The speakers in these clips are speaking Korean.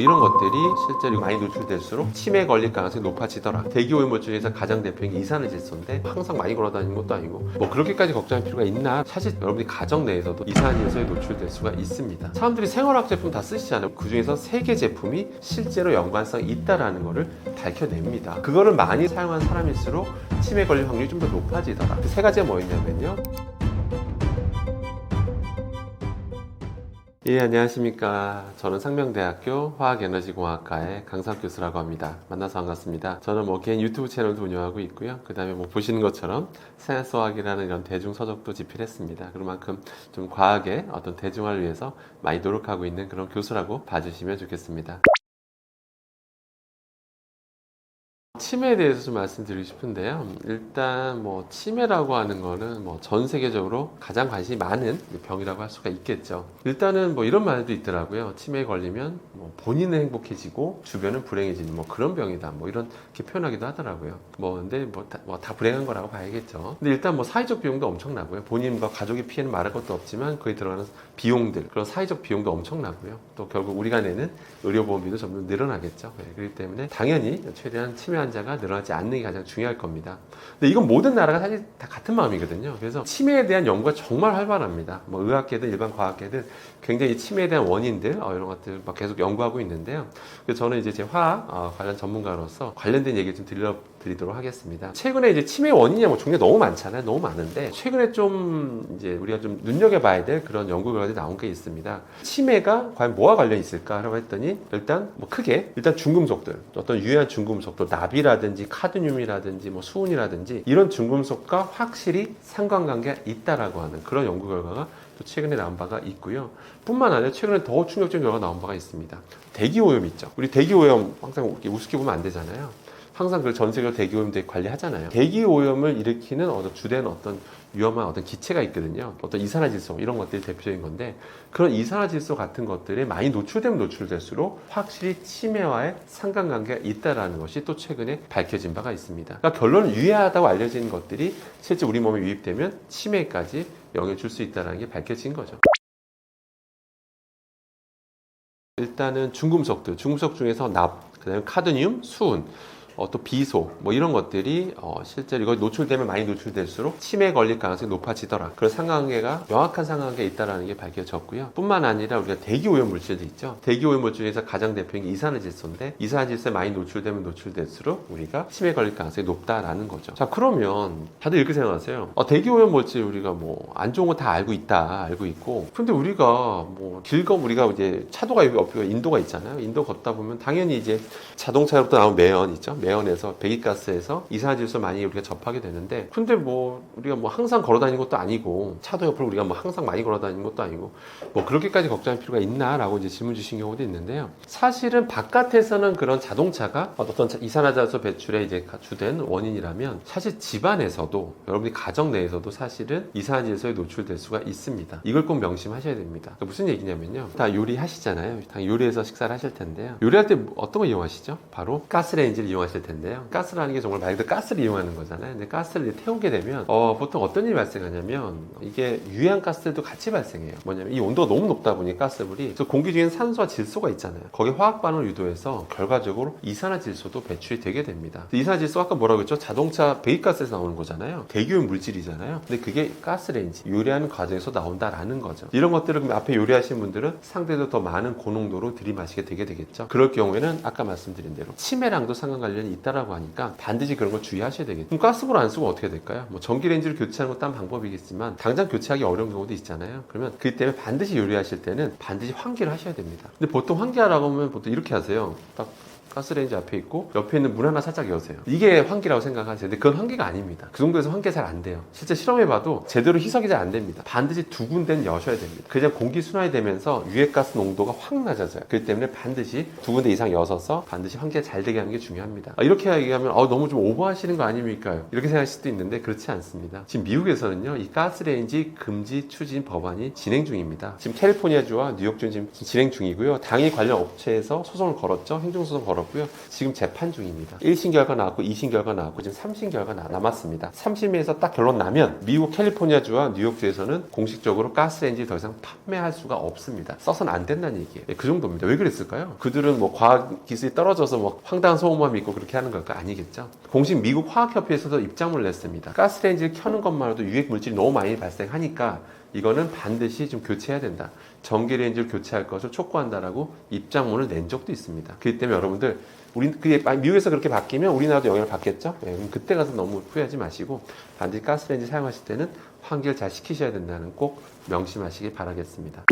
이런 것들이 실제로 많이 노출될수록 치매에 걸릴 가능성이 높아지더라. 대기오염물 중에서 가장 대표적인 게 이산화질소인데 항상 많이 걸어다니는 것도 아니고 뭐 그렇게까지 걱정할 필요가 있나? 사실 여러분이 가정 내에서도 이산화질소에 노출될 수가 있습니다. 사람들이 생활학 제품 다 쓰시잖아요. 그 중에서 3개 제품이 실제로 연관성이 있다라는 것을 밝혀냅니다. 그거를 많이 사용한 사람일수록 치매에 걸릴 확률이 좀 더 높아지더라. 그 3가지가 뭐였냐면요. 예, 안녕하십니까. 저는 상명대학교 화학에너지공학과의 강상 교수라고 합니다. 만나서 반갑습니다. 저는 개인 유튜브 채널도 운영하고 있고요. 그 다음에 보시는 것처럼 사이언스화학이라는 이런 대중서적도 집필했습니다. 그만큼 좀 과학의 어떤 대중화를 위해서 많이 노력하고 있는 그런 교수라고 봐주시면 좋겠습니다. 치매에 대해서 좀 말씀드리고 싶은데요. 일단 치매라고 하는 거는 전 세계적으로 가장 관심이 많은 병이라고 할 수가 있겠죠. 일단은 이런 말도 있더라고요. 치매에 걸리면 본인은 행복해지고 주변은 불행해지는 그런 병이다. 이렇게 표현하기도 하더라고요. 근데 다 불행한 거라고 봐야겠죠. 근데 일단 사회적 비용도 엄청나고요. 본인과 가족의 피해는 말할 것도 없지만 거기 들어가는 비용들, 그런 사회적 비용도 엄청나고요. 또 결국 우리가 내는 의료보험비도 점점 늘어나겠죠. 그렇기 때문에 당연히 최대한 치매 환자가 늘어나지 않는 게 가장 중요할 겁니다. 근데 이건 모든 나라가 사실 다 같은 마음이거든요. 그래서 치매에 대한 연구가 정말 활발합니다. 의학계든 일반 과학계든 굉장히 치매에 대한 원인들 이런 것들 계속 연구하고 있는데요. 그래서 저는 이제 제 화학 관련 전문가로서 관련된 얘기를 좀 드리도록 하겠습니다. 최근에 이제 치매 원인이 종류가 너무 많잖아요. 너무 많은데 최근에 좀 이제 우리가 좀 눈여겨봐야 될 그런 연구 결과들이 나온 게 있습니다. 치매가 과연 뭐와 관련이 있을까라고 했더니 일단 크게 중금속들, 어떤 유해한 중금속들, 납이라든지 카드뮴이라든지 수은이라든지 이런 중금속과 확실히 상관관계가 있다라고 하는 그런 연구 결과가 또 최근에 나온 바가 있고요. 뿐만 아니라 최근에 더 충격적인 결과가 나온 바가 있습니다. 대기오염 있죠. 우리 대기오염 항상 이렇게 우습게 보면 안 되잖아요. 항상 그 전 세계로 대기오염 관리하잖아요. 대기오염을 일으키는 주된 어떤 위험한 어떤 기체가 있거든요. 어떤 이산화질소 이런 것들이 대표적인 건데 그런 이산화질소 같은 것들이 많이 노출되면 노출될수록 확실히 치매와의 상관관계가 있다는 것이 또 최근에 밝혀진 바가 있습니다. 그러니까 결론은 유해하다고 알려진 것들이 실제 우리 몸에 유입되면 치매까지 영향을 줄 수 있다는 게 밝혀진 거죠. 일단은 중금속들, 중금속 중에서 납, 그다음에 카드뮴, 수은, 또 비소 이런 것들이 실제로 이거 노출되면 많이 노출될수록 치매에 걸릴 가능성이 높아지더라. 그런 상관관계가 명확한 상관관계가 있다는 게 밝혀졌고요. 뿐만 아니라 우리가 대기오염 물질도 있죠. 대기오염 물질 중에서 가장 대표적인 게 이산화질소인데 이산화질소에 많이 노출되면 노출될수록 우리가 치매에 걸릴 가능성이 높다라는 거죠. 자, 그러면 다들 이렇게 생각하세요. 대기오염 물질 우리가 안 좋은 거 다 알고 있고 근데 우리가 우리가 이제 차도가 여기 인도가 있잖아요. 인도 걷다 보면 당연히 이제 자동차로부터 나온 매연 있죠. 매연에서 배기가스에서 이산화질소 많이 우리가 접하게 되는데 근데 우리가 항상 걸어다니는 것도 아니고 차도 옆으로 우리가 항상 많이 걸어다니는 것도 아니고 그렇게까지 걱정할 필요가 있나라고 이제 질문 주신 경우도 있는데요. 사실은 바깥에서는 그런 자동차가 어떤 이산화질소 배출에 이제 주된 원인이라면 사실 집안에서도 여러분이 가정 내에서도 사실은 이산화질소에 노출될 수가 있습니다. 이걸 꼭 명심하셔야 됩니다. 그러니까 무슨 얘기냐면요. 다 요리하시잖아요. 다 요리해서 식사를 하실 텐데요. 요리할 때 어떤 거 이용하시죠? 바로 가스레인지를 이용하실 텐데요. 가스라는 게 정말 말 그대로 가스를 이용하는 거잖아요. 근데 가스를 태우게 되면 보통 어떤 일이 발생하냐면 이게 유해한 가스들도 같이 발생해요. 뭐냐면 이 온도가 너무 높다 보니 가스불이 그래서 공기 중에는 산소와 질소가 있잖아요. 거기에 화학 반응을 유도해서 결과적으로 이산화질소도 배출이 되게 됩니다. 이산화질소 아까 뭐라고 했죠? 자동차 배기가스에서 나오는 거잖아요. 대기오염 물질이잖아요. 근데 그게 가스레인지 요리하는 과정에서 나온다라는 거죠. 이런 것들을 앞에 요리하신 분들은 상대적으로 더 많은 고농도로 들이마시게 되게 되겠죠. 그럴 경우에는 아까 말씀드린 대로 치매랑도 상관관련이 있다라고 하니까 반드시 그런 걸 주의하셔야 되겠죠. 그럼 가스불 안 쓰면 어떻게 될까요? 전기레인지를 교체하는 것도 한 방법이겠지만 당장 교체하기 어려운 경우도 있잖아요. 그러면 그 때문에 반드시 요리하실 때는 반드시 환기를 하셔야 됩니다. 근데 보통 환기하라고 하면 보통 이렇게 하세요. 딱 가스레인지 앞에 있고 옆에 있는 문 하나 살짝 여세요. 이게 환기라고 생각하세요. 근데 그건 환기가 아닙니다. 그 정도에서 환기가 잘 안 돼요. 실제 실험해봐도 제대로 희석이 잘 안 됩니다. 반드시 두 군데는 여셔야 됩니다. 그냥 공기 순환이 되면서 유해가스 농도가 확 낮아져요. 그렇기 때문에 반드시 두 군데 이상 여서서 반드시 환기가 잘 되게 하는 게 중요합니다. 이렇게 얘기하면 너무 좀 오버하시는 거 아닙니까? 이렇게 생각할 수도 있는데 그렇지 않습니다. 지금 미국에서는요, 이 가스레인지 금지 추진 법안이 진행 중입니다. 지금 캘리포니아주와 뉴욕주는 지금 진행 중이고요. 당일 관련 업체에서 소송을 걸었죠. 행정소송 걸었죠. 벌었고요. 지금 재판 중입니다. 1심 결과 나왔고 2심 결과 나왔고 지금 3심 결과 남았습니다. 3심에서 딱 결론 나면 미국 캘리포니아주와 뉴욕주에서는 공식적으로 가스레인지 더 이상 판매할 수가 없습니다. 써서는 안 된다는 얘기예요. 그 정도입니다. 왜 그랬을까요? 그들은 뭐 과학 기술이 떨어져서 뭐 황당한 소문만 믿고 그렇게 하는 걸까? 아니겠죠. 공식 미국 화학협회에서도 입장문을 냈습니다. 가스레인지를 켜는 것만으로도 유해 물질이 너무 많이 발생하니까 이거는 반드시 좀 교체해야 된다. 전기레인지를 교체할 것을 촉구한다라고 입장문을 낸 적도 있습니다. 그렇기 때문에 여러분들 그게 미국에서 그렇게 바뀌면 우리나라도 영향을 받겠죠? 네, 그럼 그때 가서 너무 후회하지 마시고 반드시 가스레인지 사용하실 때는 환기를 잘 시키셔야 된다는 꼭 명심하시길 바라겠습니다.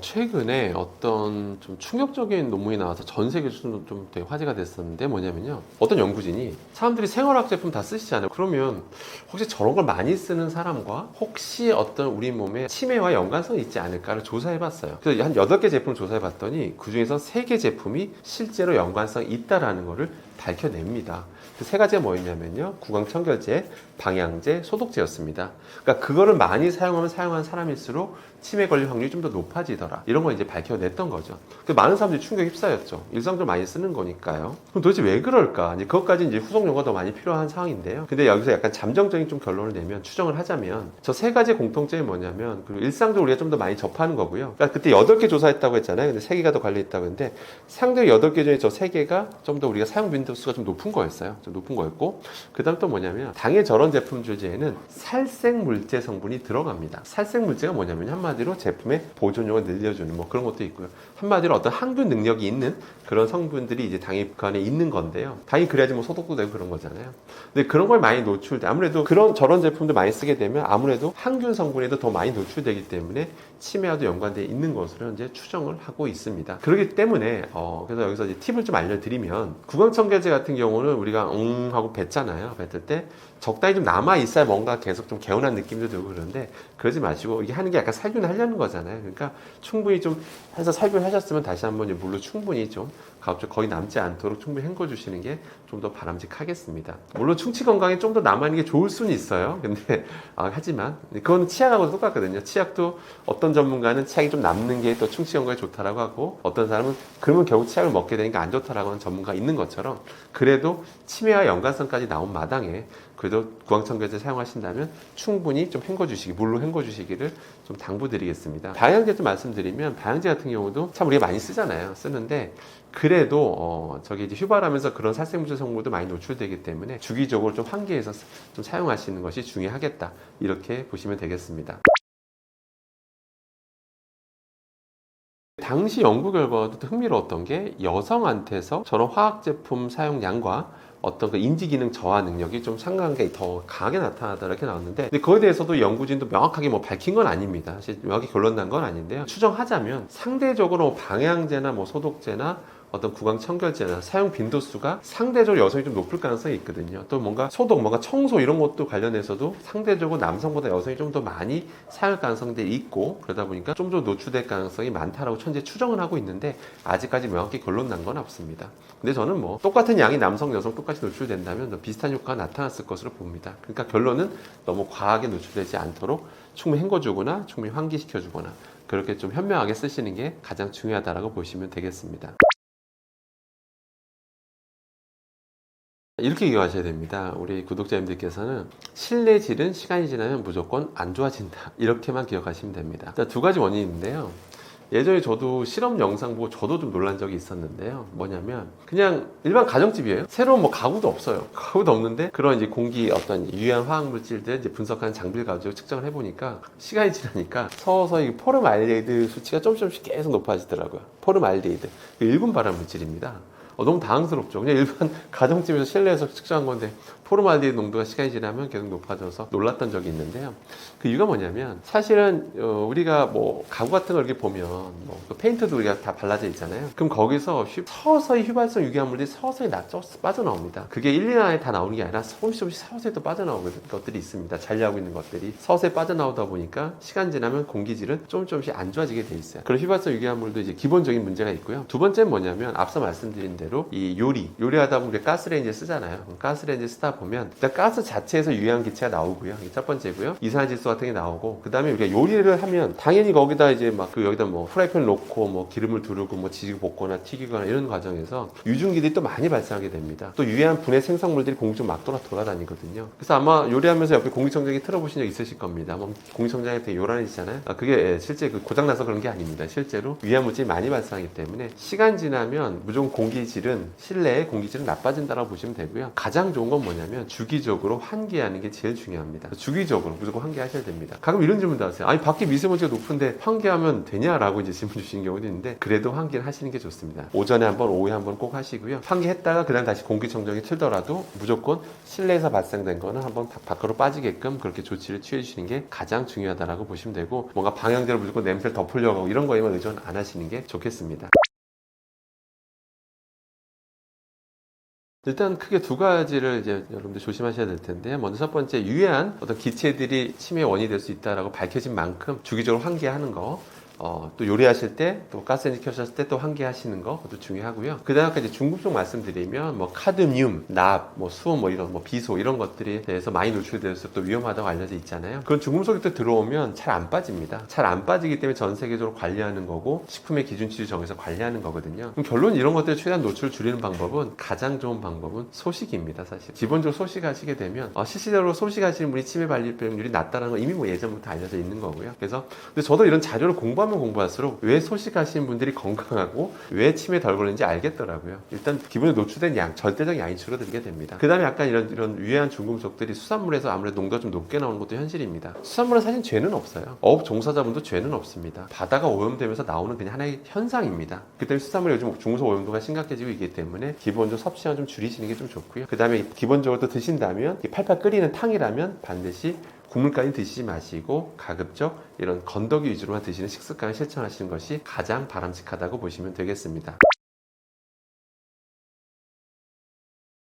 최근에 어떤 좀 충격적인 논문이 나와서 전 세계적으로 좀 되게 화제가 됐었는데 뭐냐면요. 어떤 연구진이 사람들이 생활학 제품 다 쓰시잖아요. 그러면 혹시 저런 걸 많이 쓰는 사람과 혹시 어떤 우리 몸에 치매와 연관성이 있지 않을까를 조사해봤어요. 그래서 한 8개 제품을 조사해봤더니 그중에서 3개 제품이 실제로 연관성이 있다라는 거를 밝혀냅니다. 그 3가지가 뭐였냐면요. 구강청결제, 방향제, 소독제였습니다. 그러니까 그거를 많이 사용하면 사용한 사람일수록 치매 걸릴 확률이 좀 더 높아지더라. 이런 걸 이제 밝혀냈던 거죠. 많은 사람들이 충격에 휩싸였죠. 일상적으로 많이 쓰는 거니까요. 그럼 도대체 왜 그럴까? 이제 그것까지 이제 후속 연구가 더 많이 필요한 상황인데요. 근데 여기서 약간 잠정적인 좀 결론을 내면 추정을 하자면 저 3가지 공통점이 뭐냐면 그리고 일상적으로 우리가 좀 더 많이 접하는 거고요. 그러니까 그때 8개 조사했다고 했잖아요. 근데 3개가 더 관련있다고 했는데 상대적으로 8개 중에 저 3개가 좀 더 우리가 사용 빈도수가 좀 높은 거였어요. 좀 높은 거였고 그 다음 또 뭐냐면 당의 저런 제품 주제에는 살생물제 성분이 들어갑니다. 살생물제가 뭐냐면 한마디로 제품의 보존력을 늘려주는 뭐 그런 것도 있고요. 한마디로 어떤 항균 능력이 있는 그런 성분들이 이제 당의 안에 있는 건데요. 당이 그래야지 뭐 소독도 되고 그런 거잖아요. 근데 그런 걸 많이 노출돼 아무래도 저런 제품들 많이 쓰게 되면 아무래도 항균 성분에도 더 많이 노출되기 때문에 치매와도 연관되어 있는 것으로 이제 추정을 하고 있습니다. 그렇기 때문에 그래서 여기서 이제 팁을 좀 알려드리면 구강청결제 같은 경우는 우리가 하고 뱉잖아요. 뱉을 때 적당히 좀 남아 있어야 뭔가 계속 좀 개운한 느낌도 들고 그러는데 그러지 마시고 이게 하는 게 약간 살균을 하려는 거잖아요. 그러니까 충분히 좀 해서 살균을 하셨으면 다시 한번 물로 충분히 좀 가급적 거의 남지 않도록 충분히 헹궈 주시는 게 좀 더 바람직하겠습니다. 물론 충치 건강에 좀 더 남아있는 게 좋을 수는 있어요. 근데 하지만 그건 치약하고 똑같거든요. 치약도 어떤 전문가는 치약이 좀 남는 게 또 충치 건강에 좋다라고 하고 어떤 사람은 그러면 결국 치약을 먹게 되니까 안 좋다라고 하는 전문가가 있는 것처럼 그래도 치매와 연관성까지 나온 마당에 그래도 구강청결제 사용하신다면 충분히 좀 물로 헹궈주시기를 좀 당부드리겠습니다. 방향제 좀 말씀드리면 방향제 같은 경우도 참 우리가 많이 쓰잖아요. 쓰는데 그래도 이제 휴발하면서 그런 살생물질 성분도 많이 노출되기 때문에 주기적으로 좀 환기해서 좀 사용하시는 것이 중요하겠다. 이렇게 보시면 되겠습니다. 당시 연구 결과도 흥미로웠던 게 여성한테서 저런 화학 제품 사용량과 어떤 그 인지기능 저하 능력이 좀 상관관계 더 강하게 나타나다 이렇게 나왔는데 근데 그거에 대해서도 연구진도 명확하게 뭐 밝힌 건 아닙니다. 사실 명확히 결론 난 건 아닌데요. 추정하자면 상대적으로 방향제나 뭐 소독제나 어떤 구강청결제나 사용 빈도수가 상대적으로 여성이 좀 높을 가능성이 있거든요. 또 뭔가 소독, 뭔가 청소 이런 것도 관련해서도 상대적으로 남성보다 여성이 좀 더 많이 사용할 가능성들이 있고 그러다 보니까 좀 더 노출될 가능성이 많다라고 현재 추정을 하고 있는데 아직까지 명확히 결론 난 건 없습니다. 근데 저는 뭐 똑같은 양이 남성, 여성 똑같이 노출된다면 비슷한 효과가 나타났을 것으로 봅니다. 그러니까 결론은 너무 과하게 노출되지 않도록 충분히 헹궈주거나 충분히 환기시켜주거나 그렇게 좀 현명하게 쓰시는 게 가장 중요하다고 보시면 되겠습니다. 이렇게 기억하셔야 됩니다. 우리 구독자님들께서는 실내질은 시간이 지나면 무조건 안 좋아진다. 이렇게만 기억하시면 됩니다. 2가지 원인이 있는데요. 예전에 저도 실험 영상 보고 저도 좀 놀란 적이 있었는데요. 뭐냐면 그냥 일반 가정집이에요. 새로운 뭐 가구도 없어요. 가구도 없는데 그런 이제 공기 어떤 유해한 화학 물질들 이제 분석하는 장비를 가지고 측정을 해보니까 시간이 지나니까 서서히 포름알데히드 수치가 조금씩 계속 높아지더라고요. 포름알데히드 일군 발암 물질입니다. 너무 당황스럽죠. 그냥 일반 가정집에서 실내에서 측정한 건데 포름알데히드 농도가 시간이 지나면 계속 높아져서 놀랐던 적이 있는데요. 그 이유가 뭐냐면 사실은 우리가 뭐 가구 같은 걸 이렇게 보면 뭐 페인트도 우리가 다 발라져 있잖아요. 그럼 거기서 서서히 휘발성 유기화물들이 서서히 빠져나옵니다. 그게 1, 2년 안에 다 나오는 게 아니라 조금씩 서서히 또 빠져나오는 것들이 있습니다. 잔류하고 있는 것들이 서서히 빠져나오다 보니까 시간 지나면 공기질은 조금씩 안 좋아지게 돼 있어요. 그런 휘발성 유기화물도 이제 기본적인 문제가 있고요. 두 번째는 뭐냐면 앞서 말씀드린 대로 대로 이 요리하다 보면 우리가 가스레인지 쓰잖아요. 가스레인지 쓰다 보면 일단 가스 자체에서 유해한 기체가 나오고요. 이게 첫 번째고요. 이산화질소 같은 게 나오고, 그 다음에 우리가 요리를 하면 당연히 거기다 이제 막 여기다 뭐 프라이팬 놓고 뭐 기름을 두르고 뭐 지지고 볶거나 튀기거나 이런 과정에서 유증기들이 또 많이 발생하게 됩니다. 또 유해한 분해 생성물들이 공중 막 돌아다니거든요. 그래서 아마 요리하면서 옆에 공기청정기 틀어보신 적 있으실 겁니다. 뭐 공기청정기 되게 요란해지잖아요. 그게 실제 고장나서 그런 게 아닙니다. 실제로 유해한 물질이 많이 발생하기 때문에 시간 지나면 무조건 공기질은, 실내의 공기질은 나빠진다고 보시면 되고요. 가장 좋은 건 뭐냐면 주기적으로 환기하는 게 제일 중요합니다. 주기적으로 무조건 환기하셔야 됩니다. 가끔 이런 질문도 하세요. 아니 밖에 미세먼지가 높은데 환기하면 되냐라고 이제 질문 주시는 경우도 있는데, 그래도 환기를 하시는 게 좋습니다. 오전에 한번, 오후에 한번 꼭 하시고요. 환기했다가 그다음 다시 공기청정기 틀더라도 무조건 실내에서 발생된 거는 한번 밖으로 빠지게끔 그렇게 조치를 취해 주시는 게 가장 중요하다라고 보시면 되고, 뭔가 방향제로 무조건 냄새를 덮으려고 하고 이런 거에만 의존 안 하시는 게 좋겠습니다. 일단 크게 두 가지를 이제 여러분들 조심하셔야 될 텐데요. 먼저 첫 번째, 유해한 어떤 기체들이 치매 원인이 될 수 있다라고 밝혀진 만큼 주기적으로 환기하는 거. 또 요리하실 때, 또 가스레인지 켜셨을 때 또 환기하시는 거, 그것도 중요하고요. 그 다음에 이제 중금속 말씀드리면, 뭐, 카드뮴, 납, 뭐, 수은, 뭐, 이런, 뭐, 비소, 이런 것들에 대해서 많이 노출돼서 또 위험하다고 알려져 있잖아요. 그런 중금속이 또 들어오면 잘 안 빠집니다. 잘 안 빠지기 때문에 전 세계적으로 관리하는 거고, 식품의 기준치를 정해서 관리하는 거거든요. 그럼 결론 이런 것들을 최대한 노출을 줄이는 방법은, 가장 좋은 방법은 소식입니다, 사실. 기본적으로 소식하시게 되면, 실질적으로 소식하시는 분이 치매 발병률이 낮다는 건 이미 뭐 예전부터 알려져 있는 거고요. 그래서, 근데 저도 이런 자료를 공부할수록 왜 소식하시는 분들이 건강하고 왜 치매 덜 걸리는지 알겠더라고요. 일단 기본에 노출된 양, 절대적 양이 줄어들게 됩니다. 그 다음에 약간 이런 유해한 중금속들이 수산물에서 아무래도 농도가 좀 높게 나오는 것도 현실입니다. 수산물은 사실 죄는 없어요. 어업 종사자분도 죄는 없습니다. 바다가 오염되면서 나오는 그냥 하나의 현상입니다. 그 때문에 수산물이 요즘 중금속 오염도가 심각해지고 있기 때문에 기본적으로 섭취량 좀 줄이시는 게 좀 좋고요. 그 다음에 기본적으로 또 드신다면 팔팔 끓이는 탕이라면 반드시 국물까지 드시지 마시고 가급적 이런 건더기 위주로만 드시는 식습관을 실천하시는 것이 가장 바람직하다고 보시면 되겠습니다.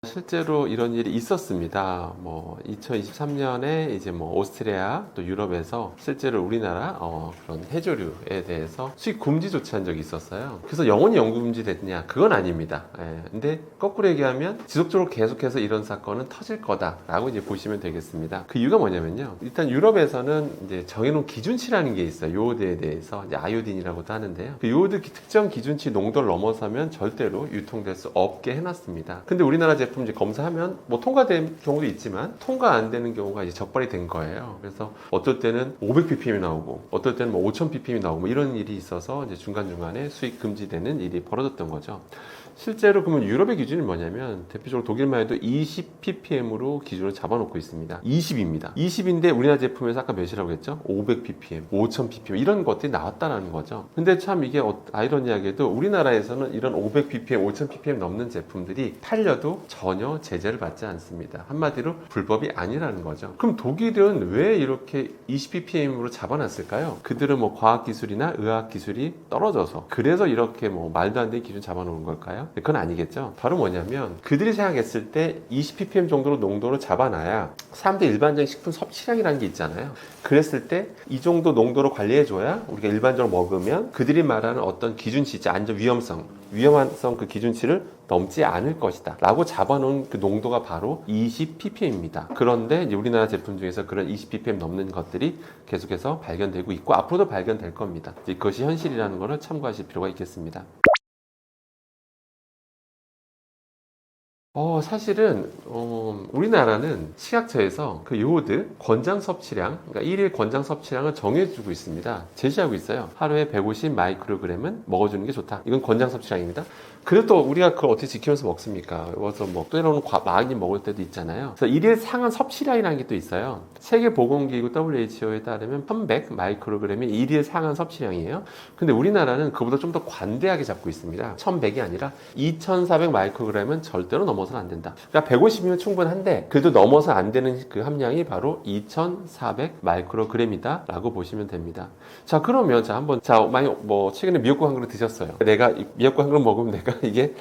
실제로 이런 일이 있었습니다. 2023년에 이제 오스트리아 또 유럽에서 실제로 우리나라 그런 해조류에 대해서 수입 금지 조치한 적이 있었어요. 그래서 영원히 영구 금지 됐냐? 그건 아닙니다. 근데 거꾸로 얘기하면 지속적으로 계속해서 이런 사건은 터질 거다라고 이제 보시면 되겠습니다. 그 이유가 뭐냐면요. 일단 유럽에서는 이제 정해놓은 기준치라는 게 있어요. 요오드에 대해서 이제 아이오딘이라고도 하는데요. 그 요오드 특정 기준치 농도를 넘어서면 절대로 유통될 수 없게 해놨습니다. 근데 우리나라 제품 이제 검사하면 통과된 경우도 있지만 통과 안 되는 경우가 이제 적발이 된 거예요. 그래서 어떨 때는 500ppm이 나오고 어떨 때는 5000ppm이 나오고 이런 일이 있어서 이제 중간중간에 수입 금지되는 일이 벌어졌던 거죠. 실제로 그러면 유럽의 기준이 뭐냐면 대표적으로 독일만 해도 20ppm으로 기준을 잡아놓고 있습니다. 20입니다. 20인데 우리나라 제품에서 아까 몇이라고 했죠? 500ppm, 5000ppm 이런 것들이 나왔다는 거죠. 근데 참 이게 아이러니하게도 우리나라에서는 이런 500ppm, 5000ppm 넘는 제품들이 팔려도 전혀 제재를 받지 않습니다. 한마디로 불법이 아니라는 거죠. 그럼 독일은 왜 이렇게 20ppm으로 잡아놨을까요? 그들은 과학기술이나 의학기술이 떨어져서 그래서 이렇게 말도 안 되는 기준 잡아놓은 걸까요? 그건 아니겠죠. 바로 뭐냐면 그들이 생각했을 때 20ppm 정도로 농도를 잡아놔야 사람들 일반적인 식품 섭취량이라는 게 있잖아요. 그랬을 때 이 정도 농도로 관리해줘야 우리가 일반적으로 먹으면 그들이 말하는 어떤 기준치, 안전 위험성 그 기준치를 넘지 않을 것이다 라고 잡아놓은 그 농도가 바로 20ppm입니다. 그런데 이제 우리나라 제품 중에서 그런 20ppm 넘는 것들이 계속해서 발견되고 있고 앞으로도 발견될 겁니다. 그것이 현실이라는 것을 참고하실 필요가 있겠습니다. 사실은 우리나라는 식약처에서 그 요오드 권장 섭취량, 그러니까 1일 권장 섭취량을 정해주고 있습니다. 제시하고 있어요. 하루에 150 마이크로그램은 먹어주는 게 좋다. 이건 권장 섭취량입니다. 그래도 또 우리가 그걸 어떻게 지키면서 먹습니까? 그래서 때로는 많이 먹을 때도 있잖아요. 그래서 1일 상한 섭취량이라는 게 또 있어요. 세계보건기구 WHO에 따르면 1100 마이크로그램이 1일 상한 섭취량이에요. 근데 우리나라는 그보다 좀 더 관대하게 잡고 있습니다. 1100이 아니라 2400 마이크로그램은 절대로 넘어서는 안 된다. 그러니까 150이면 충분한데 그래도 넘어서 안 되는 그 함량이 바로 2400 마이크로그램이다 라고 보시면 됩니다. 자, 그러면 한번 많이 최근에 미역국 한 그릇 드셨어요. 내가 미역국 한 그릇 먹으면 내가 이게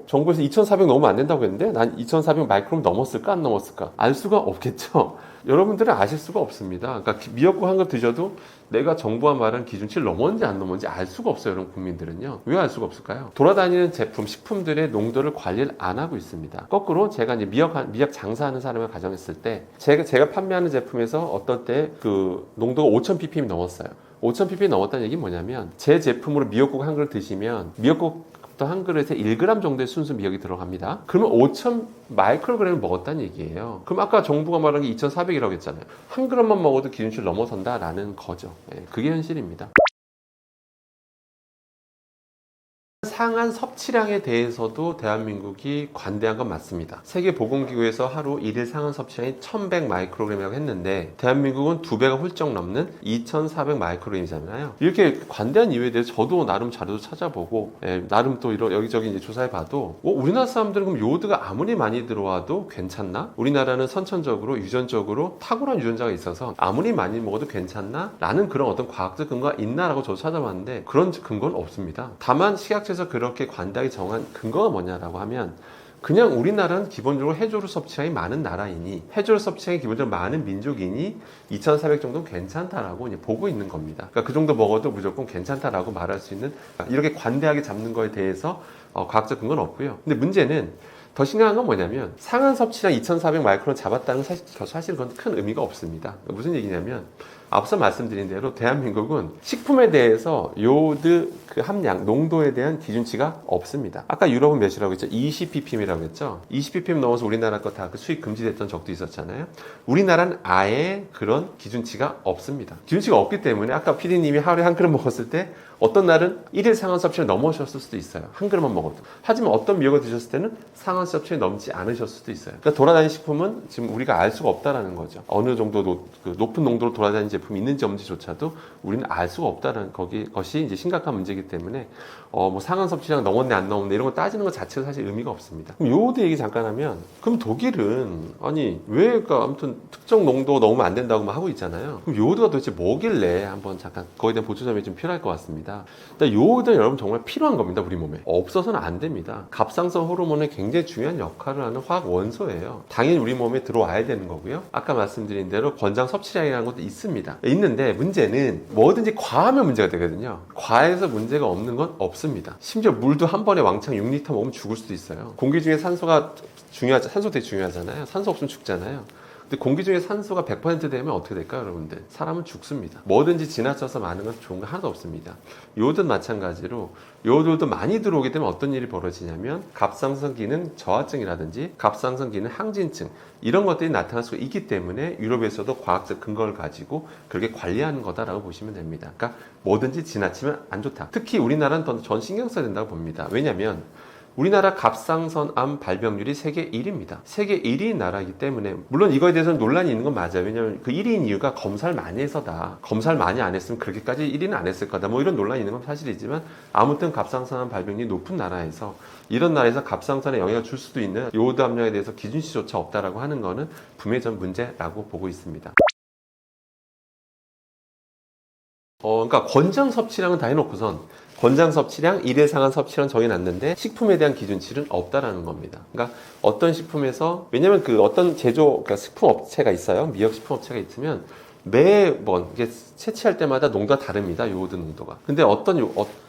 정부에서 2400 넘으면 안 된다고 했는데 난 2400 마이크로그램 넘었을까 안 넘었을까 알 수가 없겠죠. 여러분들은 아실 수가 없습니다. 그러니까 미역국 한 그릇 드셔도 내가 정부가 말한 기준치를 넘었는지 안 넘었는지 알 수가 없어요. 여러분 국민들은요. 왜 알 수가 없을까요? 돌아다니는 제품, 식품들의 농도를 관리를 안 하고 있습니다. 거꾸로 제가 이제 미역 장사하는 사람을 가정했을 때 제가 판매하는 제품에서 어떤 때 그 농도가 5000ppm 넘었어요. 5000ppm 넘었다는 얘기는 뭐냐면 제 제품으로 미역국 한 그릇 드시면 미역국 한 그릇에 1g 정도의 순수 미역이 들어갑니다. 그러면 5000 마이크로그램을 먹었다는 얘기예요. 그럼 아까 정부가 말한 게 2400이라고 했잖아요. 한 그릇만 먹어도 기준치를 넘어선다라는 거죠. 그게 현실입니다. 상한 섭취량에 대해서도 대한민국이 관대한 건 맞습니다. 세계보건기구에서 하루 1일 상한 섭취량이 1100 마이크로그램이라고 했는데 대한민국은 2배가 훌쩍 넘는 2400 마이크로그램이잖아요. 이렇게 관대한 이유에 대해서 저도 나름 자료도 찾아보고 나름 또 여기저기 이제 조사해봐도 우리나라 사람들은 그럼 요오드가 아무리 많이 들어와도 괜찮나? 우리나라는 선천적으로 유전적으로 탁월한 유전자가 있어서 아무리 많이 먹어도 괜찮나? 라는 그런 어떤 과학적 근거가 있나라고 저도 찾아봤는데 그런 근거는 없습니다. 다만 식약처에서 그렇게 관대하게 정한 근거가 뭐냐라고 하면 그냥 우리나라는 기본적으로 해조류 섭취량이 많은 나라이니 해조류 섭취량이 기본적으로 많은 민족이니 2400 정도는 괜찮다라고 이제 보고 있는 겁니다. 그러니까 그 정도 먹어도 무조건 괜찮다라고 말할 수 있는 이렇게 관대하게 잡는 거에 대해서 과학적 근거는 없고요. 근데 문제는 더 심각한 건 뭐냐면 상한 섭취량 2400 마이크론 잡았다는 사실 그건 큰 의미가 없습니다. 무슨 얘기냐면 앞서 말씀드린 대로 대한민국은 식품에 대해서 요오드 그 함량, 농도에 대한 기준치가 없습니다. 아까 유럽은 몇이라고 했죠? 20ppm이라고 했죠? 20ppm 넘어서 우리나라 거 다 그 수입 금지됐던 적도 있었잖아요. 우리나라는 아예 그런 기준치가 없습니다. 기준치가 없기 때문에 아까 PD님이 하루에 한 그릇 먹었을 때 어떤 날은 1일 상한 섭취를 넘으셨을 수도 있어요. 한 그릇만 먹어도. 하지만 어떤 미역을 드셨을 때는 상한 섭취를 넘지 않으셨을 수도 있어요. 그러니까 돌아다니는 식품은 지금 우리가 알 수가 없다라는 거죠. 어느 정도 높은 농도로 돌아다니는 제품이 있는지 없는지조차도 우리는 알 수가 없다는 것이 이제 심각한 문제이기 때문에 뭐 상한 섭취량 넘었네 안 넘었네 이런 거 따지는 것 자체가 사실 의미가 없습니다. 그럼 요오드 얘기 잠깐 하면 그럼 독일은 아니 왜 그러니까 아무튼 특정 농도 넘으면 안 된다고 하고 있잖아요. 그럼 요오드가 도대체 뭐길래 한번 잠깐 거기에 대한 보충점이 좀 필요할 것 같습니다. 일단 요오드는 여러분 정말 필요한 겁니다. 우리 몸에. 없어서는 안 됩니다. 갑상선 호르몬에 굉장히 중요한 역할을 하는 화학 원소예요. 당연히 우리 몸에 들어와야 되는 거고요. 아까 말씀드린 대로 권장 섭취량이라는 것도 있습니다. 있는데 문제는 뭐든지 과하면 문제가 되거든요. 과해서 문제가 없는 건 없습니다. 심지어 물도 한 번에 왕창 6리터 먹으면 죽을 수도 있어요. 공기 중에 산소가 산소 되게 중요하잖아요. 산소 없으면 죽잖아요. 근데 공기 중에 산소가 100% 되면 어떻게 될까요, 여러분들? 사람은 죽습니다. 뭐든지 지나쳐서 많은 건 좋은 거 하나도 없습니다. 요오드는 마찬가지로 요오드도 많이 들어오게 되면 어떤 일이 벌어지냐면 갑상선 기능 저하증이라든지 갑상선 기능 항진증 이런 것들이 나타날 수가 있기 때문에 유럽에서도 과학적 근거를 가지고 그렇게 관리하는 거다라고 보시면 됩니다. 그러니까 뭐든지 지나치면 안 좋다. 특히 우리나라는 더 전 신경 써야 된다고 봅니다. 왜냐하면 우리나라 갑상선암 발병률이 세계 1위입니다. 세계 1위인 나라이기 때문에 물론 이거에 대해서는 논란이 있는 건 맞아요. 왜냐하면 그 1위인 이유가 검사를 많이 해서다. 검사를 많이 안 했으면 그렇게까지 1위는 안 했을 거다. 뭐 이런 논란이 있는 건 사실이지만 아무튼 갑상선암 발병률이 높은 나라에서 이런 나라에서 갑상선에 영향을 줄 수도 있는 요오드 함량에 대해서 기준치조차 없다라고 하는 거는 분명히 전 문제라고 보고 있습니다. 그러니까 권장 섭취량은 다 해놓고선 권장 섭취량, 1일 상한 섭취량 정해놨는데 식품에 대한 기준치는 없다라는 겁니다. 그러니까 어떤 식품에서 왜냐면 그 어떤 그러니까 식품 업체가 있어요. 미역 식품 업체가 있으면 매번 이게 채취할 때마다 농도가 다릅니다. 요오드 농도가. 근데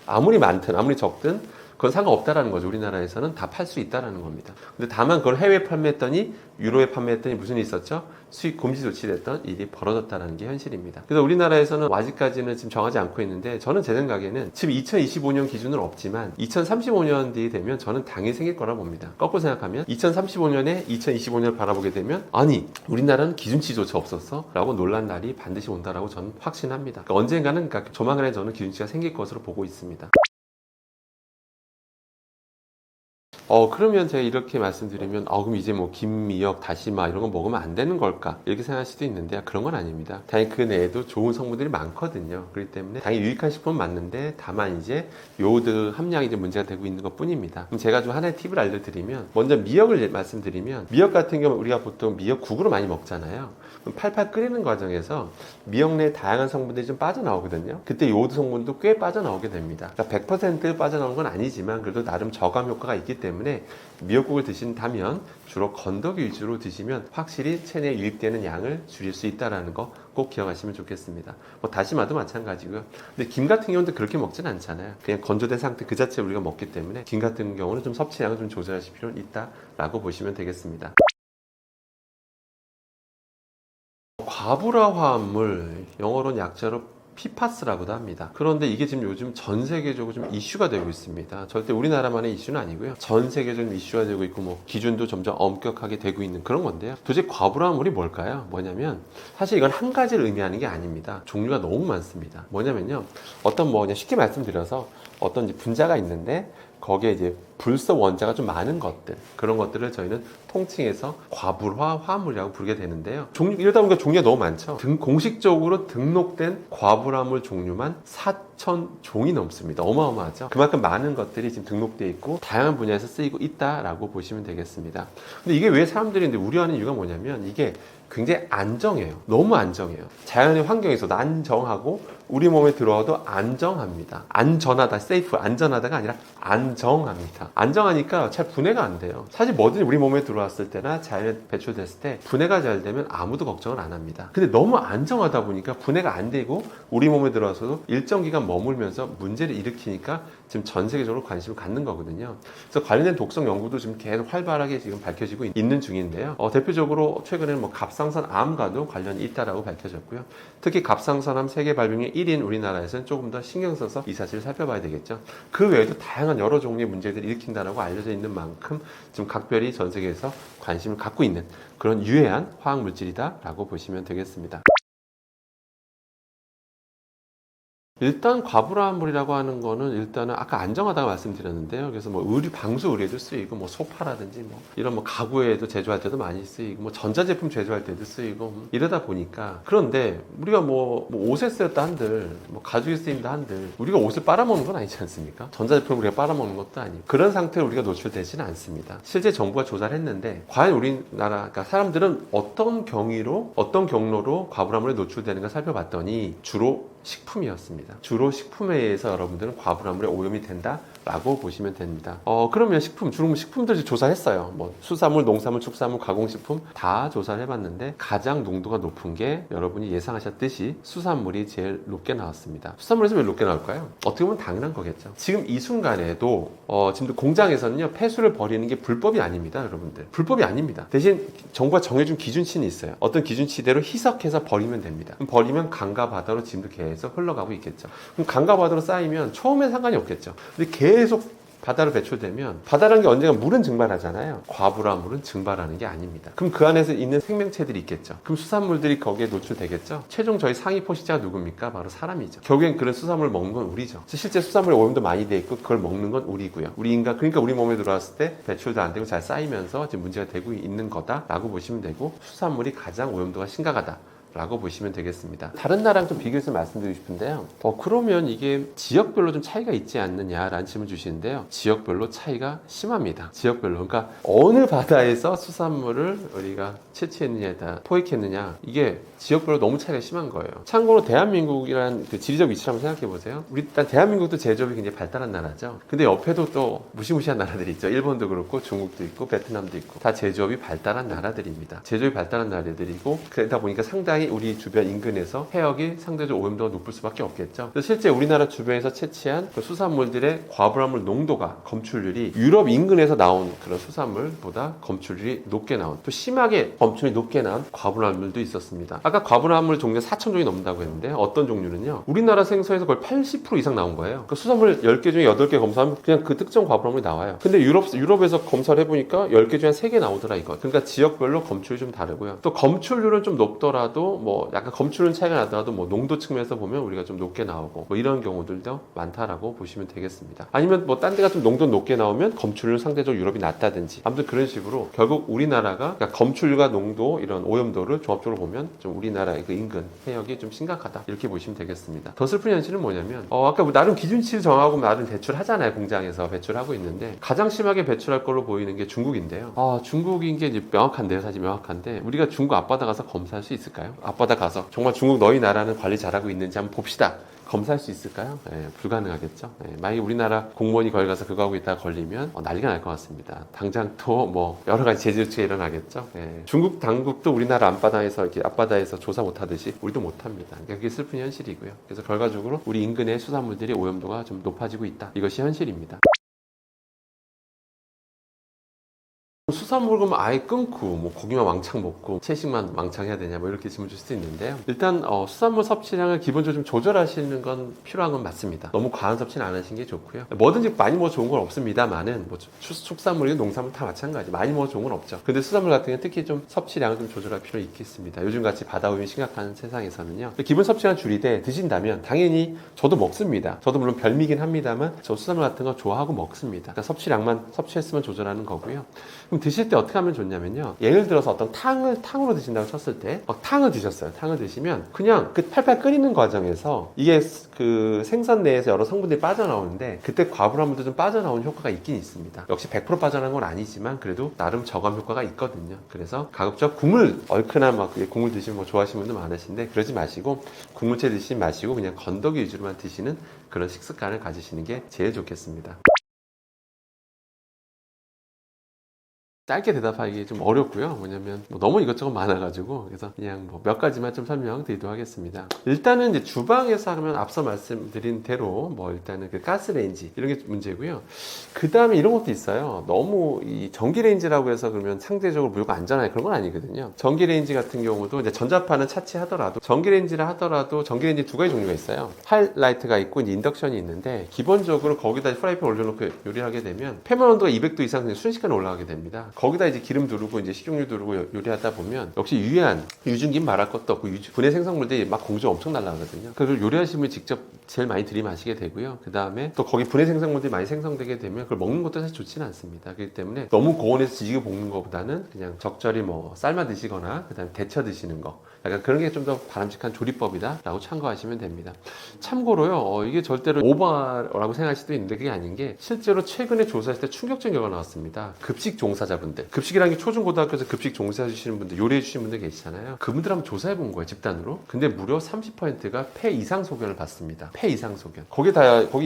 아무리 많든 아무리 적든 그건 상관없다라는 거죠. 우리나라에서는 다 팔 수 있다라는 겁니다. 근데 다만 그걸 해외에 판매했더니 유로에 판매했더니 무슨 일이 있었죠? 수입 금지 조치됐던 일이 벌어졌다는 게 현실입니다. 그래서 우리나라에서는 아직까지는 지금 정하지 않고 있는데 저는 제 생각에는 지금 2025년 기준은 없지만 2035년 뒤에 되면 저는 당연히 생길 거라 봅니다. 거꾸로 생각하면 2035년에 2025년을 바라보게 되면 아니 우리나라는 기준치조차 없었어? 라고 놀란 날이 반드시 온다라고 저는 확신합니다. 그러니까 언젠가는 조만간에 저는 기준치가 생길 것으로 보고 있습니다. 그러면 제가 이렇게 말씀드리면, 그럼 이제 뭐 김미역, 다시마 이런 거 먹으면 안 되는 걸까? 이렇게 생각할 수도 있는데, 그런 건 아닙니다. 당연히 그 내에도 좋은 성분들이 많거든요. 그렇기 때문에 당연히 유익한 식품은 맞는데, 다만 이제 요오드 함량이 이제 문제가 되고 있는 것 뿐입니다. 그럼 제가 좀 하나의 팁을 알려드리면, 먼저 미역을 말씀드리면, 미역 같은 경우는 우리가 보통 미역국으로 많이 먹잖아요. 그럼 팔팔 끓이는 과정에서 미역 내 다양한 성분들이 좀 빠져나오거든요. 그때 요오드 성분도 꽤 빠져나오게 됩니다. 그러니까 100% 빠져나오는 건 아니지만, 그래도 나름 저감 효과가 있기 때문에 때문에 미역국을 드신다면 주로 건더기 위주로 드시면 확실히 체내에 유입되는 양을 줄일 수 있다는 거 꼭 기억하시면 좋겠습니다. 뭐 다시마도 마찬가지고요. 근데 김 같은 경우는 그렇게 먹진 않잖아요. 그냥 건조된 상태 그 자체 우리가 먹기 때문에 김 같은 경우는 좀 섭취량을 좀 조절하실 필요는 있다라고 보시면 되겠습니다. 과부라 화합물, 영어로는 약자로 PFAS라고도 합니다. 그런데 이게 지금 요즘 전 세계적으로 좀 이슈가 되고 있습니다. 절대 우리나라만의 이슈는 아니고요. 전 세계적으로 이슈가 되고 있고 뭐 기준도 점점 엄격하게 되고 있는 그런 건데요. 도대체 과부라물이 뭘까요? 뭐냐면 사실 이건 한 가지를 의미하는 게 아닙니다. 종류가 너무 많습니다. 뭐냐면요. 어떤 뭐 그냥 쉽게 말씀드려서 어떤 이제 분자가 있는데 거기에 이제 불소 원자가 좀 많은 것들, 그런 것들을 저희는 통칭해서 과불화 화합물이라고 부르게 되는데요. 이러다 보니까 종류가 너무 많죠. 공식적으로 등록된 과불화물 종류만 4,000종이 넘습니다. 어마어마하죠. 그만큼 많은 것들이 지금 등록되어 있고 다양한 분야에서 쓰이고 있다라고 보시면 되겠습니다. 근데 이게 왜 사람들이 우려하는 이유가 뭐냐면 이게 굉장히 안정해요. 너무 안정해요. 자연의 환경에서 안정하고 우리 몸에 들어와도 안정합니다. 안전하다, 세이프, 안전하다가 아니라 안정합니다. 안정하니까 잘 분해가 안 돼요. 사실 뭐든지 우리 몸에 들어왔을 때나 자연에 배출됐을 때 분해가 잘 되면 아무도 걱정을 안 합니다. 근데 너무 안정하다 보니까 분해가 안 되고 우리 몸에 들어와서도 일정 기간 머물면서 문제를 일으키니까 지금 전 세계적으로 관심을 갖는 거거든요. 그래서 관련된 독성 연구도 지금 계속 활발하게 지금 밝혀지고 있는 중인데요. 대표적으로 최근에는 뭐 갑상선 암과도 관련이 있다라고 밝혀졌고요. 특히 갑상선암 세계 발병의 1인 우리나라에서는 조금 더 신경 써서 이 사실을 살펴봐야 되겠죠. 그 외에도 다양한 여러 종류의 문제들을 일으킨다라고 알려져 있는 만큼 지금 각별히 전 세계에서 관심을 갖고 있는 그런 유해한 화학 물질이다라고 보시면 되겠습니다. 일단 과불화물이라고 하는 거는 일단은 아까 안정하다고 말씀드렸는데요. 그래서 뭐 방수 의료에도 쓰이고 뭐 소파라든지 뭐 이런 뭐 가구에도 제조할 때도 많이 쓰이고 뭐 전자제품 제조할 때도 쓰이고 이러다 보니까 그런데 우리가 뭐 옷에 쓰였다 한들 뭐 가죽에 쓰인다 한들 우리가 옷을 빨아먹는 건 아니지 않습니까? 전자제품을 우리가 빨아먹는 것도 아니고 그런 상태로 우리가 노출되지는 않습니다. 실제 정부가 조사를 했는데 과연 우리나라 그러니까 사람들은 어떤 경로로 과불화물에 노출되는가 살펴봤더니 주로 식품이었습니다. 주로 식품에 의해서 여러분들은 과불화물에 오염이 된다라고 보시면 됩니다. 그러면 주로 식품들 조사했어요. 뭐 수산물, 농산물, 축산물, 가공식품 다 조사를 해봤는데 가장 농도가 높은 게 여러분이 예상하셨듯이 수산물이 제일 높게 나왔습니다. 수산물에서 왜 높게 나올까요? 어떻게 보면 당연한 거겠죠. 지금 이 순간에도 지금 공장에서는요 폐수를 버리는 게 불법이 아닙니다, 여러분들. 불법이 아닙니다. 대신 정부가 정해준 기준치는 있어요. 어떤 기준치대로 희석해서 버리면 됩니다. 그럼 버리면 강과 바다로 지금도 계속 흘러가고 있겠죠. 그럼 강과 바다로 쌓이면 처음엔 상관이 없겠죠. 근데 계속 바다로 배출되면 바다라는 게 언젠가 물은 증발하잖아요. 과불화물은 증발하는 게 아닙니다. 그럼 그 안에서 있는 생명체들이 있겠죠. 그럼 수산물들이 거기에 노출되겠죠. 최종 저희 상위 포식자가 누굽니까? 바로 사람이죠. 결국엔 그런 수산물을 먹는 건 우리죠. 실제 수산물에 오염도 많이 돼 있고 그걸 먹는 건 우리고요. 그러니까 우리 몸에 들어왔을 때 배출도 안 되고 잘 쌓이면서 지금 문제가 되고 있는 거다라고 보시면 되고 수산물이 가장 오염도가 심각하다 라고 보시면 되겠습니다. 다른 나라랑 좀 비교해서 말씀드리고 싶은데요. 그러면 이게 지역별로 좀 차이가 있지 않느냐라는 질문 주시는데요. 지역별로 차이가 심합니다. 지역별로. 그러니까 어느 바다에서 수산물을 우리가 채취했느냐에 따라 포획했느냐 이게 지역별로 너무 차이가 심한 거예요. 참고로 대한민국이란 그 지리적 위치를 한번 생각해 보세요. 일단 대한민국도 제조업이 굉장히 발달한 나라죠. 근데 옆에도 또 무시무시한 나라들이 있죠. 일본도 그렇고 중국도 있고 베트남도 있고 다 제조업이 발달한 나라들입니다. 제조업이 발달한 나라들이고 그러다 보니까 상당히 우리 주변 인근에서 해역이 상대적으로 오염도가 높을 수밖에 없겠죠. 그래서 실제 우리나라 주변에서 채취한 그 수산물들의 과불화물 농도가 검출률이 유럽 인근에서 나온 그런 수산물보다 검출률이 높게 나온 또 심하게 검출이 높게 나온 과불화물도 있었습니다. 아까 과불화물 종류가 4,000종이 넘는다고 했는데 어떤 종류는요 우리나라 생선에서 거의 80% 이상 나온 거예요. 그 수산물 10개 중에 8개 검사하면 그냥 그 특정 과불화물이 나와요. 근데 유럽에서 검사를 해보니까 10개 중에 3개 나오더라 이거. 그러니까 지역별로 검출이 좀 다르고요. 또 검출률은 좀 높더라도 뭐 약간 검출은 차이가 나더라도 뭐 농도 측면에서 보면 우리가 좀 높게 나오고 뭐 이런 경우들도 많다라고 보시면 되겠습니다. 아니면 뭐 딴 데가 좀 농도 높게 나오면 검출률 상대적으로 유럽이 낮다든지 아무튼 그런 식으로 결국 우리나라가 그러니까 검출률과 농도 이런 오염도를 종합적으로 보면 좀 우리나라의 그 인근 해역이 좀 심각하다 이렇게 보시면 되겠습니다. 더 슬픈 현실은 뭐냐면 아까 뭐 나름 기준치를 정하고 나름 배출하잖아요. 공장에서 배출하고 있는데 가장 심하게 배출할 걸로 보이는 게 중국인데요. 중국인 게 이제 명확한데요. 사실 명확한데 우리가 중국 앞바다 가서 검사할 수 있을까요? 앞바다 가서 정말 중국 너희 나라는 관리 잘하고 있는지 한번 봅시다. 검사할 수 있을까요? 예, 불가능하겠죠. 예, 만약에 우리나라 공무원이 거기 가서 그거 하고 있다가 걸리면 난리가 날 것 같습니다. 당장 또 뭐 여러 가지 제재 조치가 일어나겠죠. 예, 중국 당국도 우리나라 앞바다에서 조사 못하듯이 우리도 못합니다. 그러니까 그게 슬픈 현실이고요. 그래서 결과적으로 우리 인근의 수산물들이 오염도가 좀 높아지고 있다. 이것이 현실입니다. 수산물 그러면 아예 끊고 뭐 고기만 왕창 먹고 채식만 왕창 해야 되냐 뭐 이렇게 질문 줄 수도 있는데요. 일단 수산물 섭취량을 기본적으로 좀 조절하시는 건 필요한 건 맞습니다. 너무 과한 섭취는 안 하시는 게 좋고요. 뭐든지 많이 먹어 좋은 건 없습니다만은 뭐 축산물이나 농산물 다 마찬가지. 많이 먹어 좋은 건 없죠. 근데 수산물 같은 경우는 특히 좀 섭취량을 좀 조절할 필요 있겠습니다. 요즘 같이 바다 오염이 심각한 세상에서는요. 기본 섭취량 줄이되 드신다면 당연히 저도 먹습니다. 저도 물론 별미긴 합니다만 저 수산물 같은 거 좋아하고 먹습니다. 그러니까 섭취량만 섭취했으면 조절하는 거고요. 그럼 드실 때 어떻게 하면 좋냐면요. 예를 들어서 어떤 탕으로 드신다고 쳤을 때 탕을 드셨어요. 탕을 드시면 그냥 그 팔팔 끓이는 과정에서 이게 그 생선 내에서 여러 성분들이 빠져나오는데 그때 과불함물도 좀 빠져나오는 효과가 있긴 있습니다. 역시 100% 빠져나온 건 아니지만 그래도 나름 저감 효과가 있거든요. 그래서 가급적 국물 얼큰한 막 국물 드시면 뭐 좋아하시는 분들 많으신데 그러지 마시고 국물채 드시지 마시고 그냥 건더기 위주로만 드시는 그런 식습관을 가지시는 게 제일 좋겠습니다. 짧게 대답하기 좀 어렵고요. 뭐냐면 너무 이것저것 많아가지고 그래서 그냥 뭐 몇 가지만 좀 설명드리도록 하겠습니다. 일단은 이제 주방에서 하면 앞서 말씀드린 대로 뭐 일단은 그 가스레인지 이런 게 문제고요. 그 다음에 이런 것도 있어요. 너무 이 전기레인지라고 해서 그러면 상대적으로 무조건 안전하게 그런 건 아니거든요. 전기레인지 같은 경우도 이제 전자파는 차치하더라도 전기레인지를 하더라도 전기레인지 두 가지 종류가 있어요. 하이라이트가 있고 이제 인덕션이 있는데 기본적으로 거기다 프라이팬 올려놓고 요리하게 되면 표면 온도가 200도 이상 순식간에 올라가게 됩니다. 거기다 이제 기름 두르고 이제 식용유 두르고 요리하다 보면 역시 유증기는 말할 것도 없고 분해 생성물들이 막 공중 엄청 날아가거든요. 그걸 요리하시는 분이 직접 제일 많이 들이마시게 되고요. 그 다음에 또 거기 분해 생성물들이 많이 생성되게 되면 그걸 먹는 것도 사실 좋지는 않습니다. 그렇기 때문에 너무 고온에서 지지게 볶는 것보다는 그냥 적절히 뭐 삶아 드시거나 그 다음에 데쳐 드시는 거 약간 그런 게 좀 더 바람직한 조리법이다 라고 참고하시면 됩니다. 참고로요 이게 절대로 오버라고 생각할 수도 있는데 그게 아닌 게 실제로 최근에 조사했을 때 충격적인 결과가 나왔습니다. 급식 종사자분들 급식이라는 게 초중고등학교에서 급식 종사해 주시는 분들 요리해 주시는 분들 계시잖아요. 그분들 한번 조사해 본 거예요. 집단으로. 근데 무려 30%가 폐 이상 소견을 받습니다. 폐 이상 소견. 거기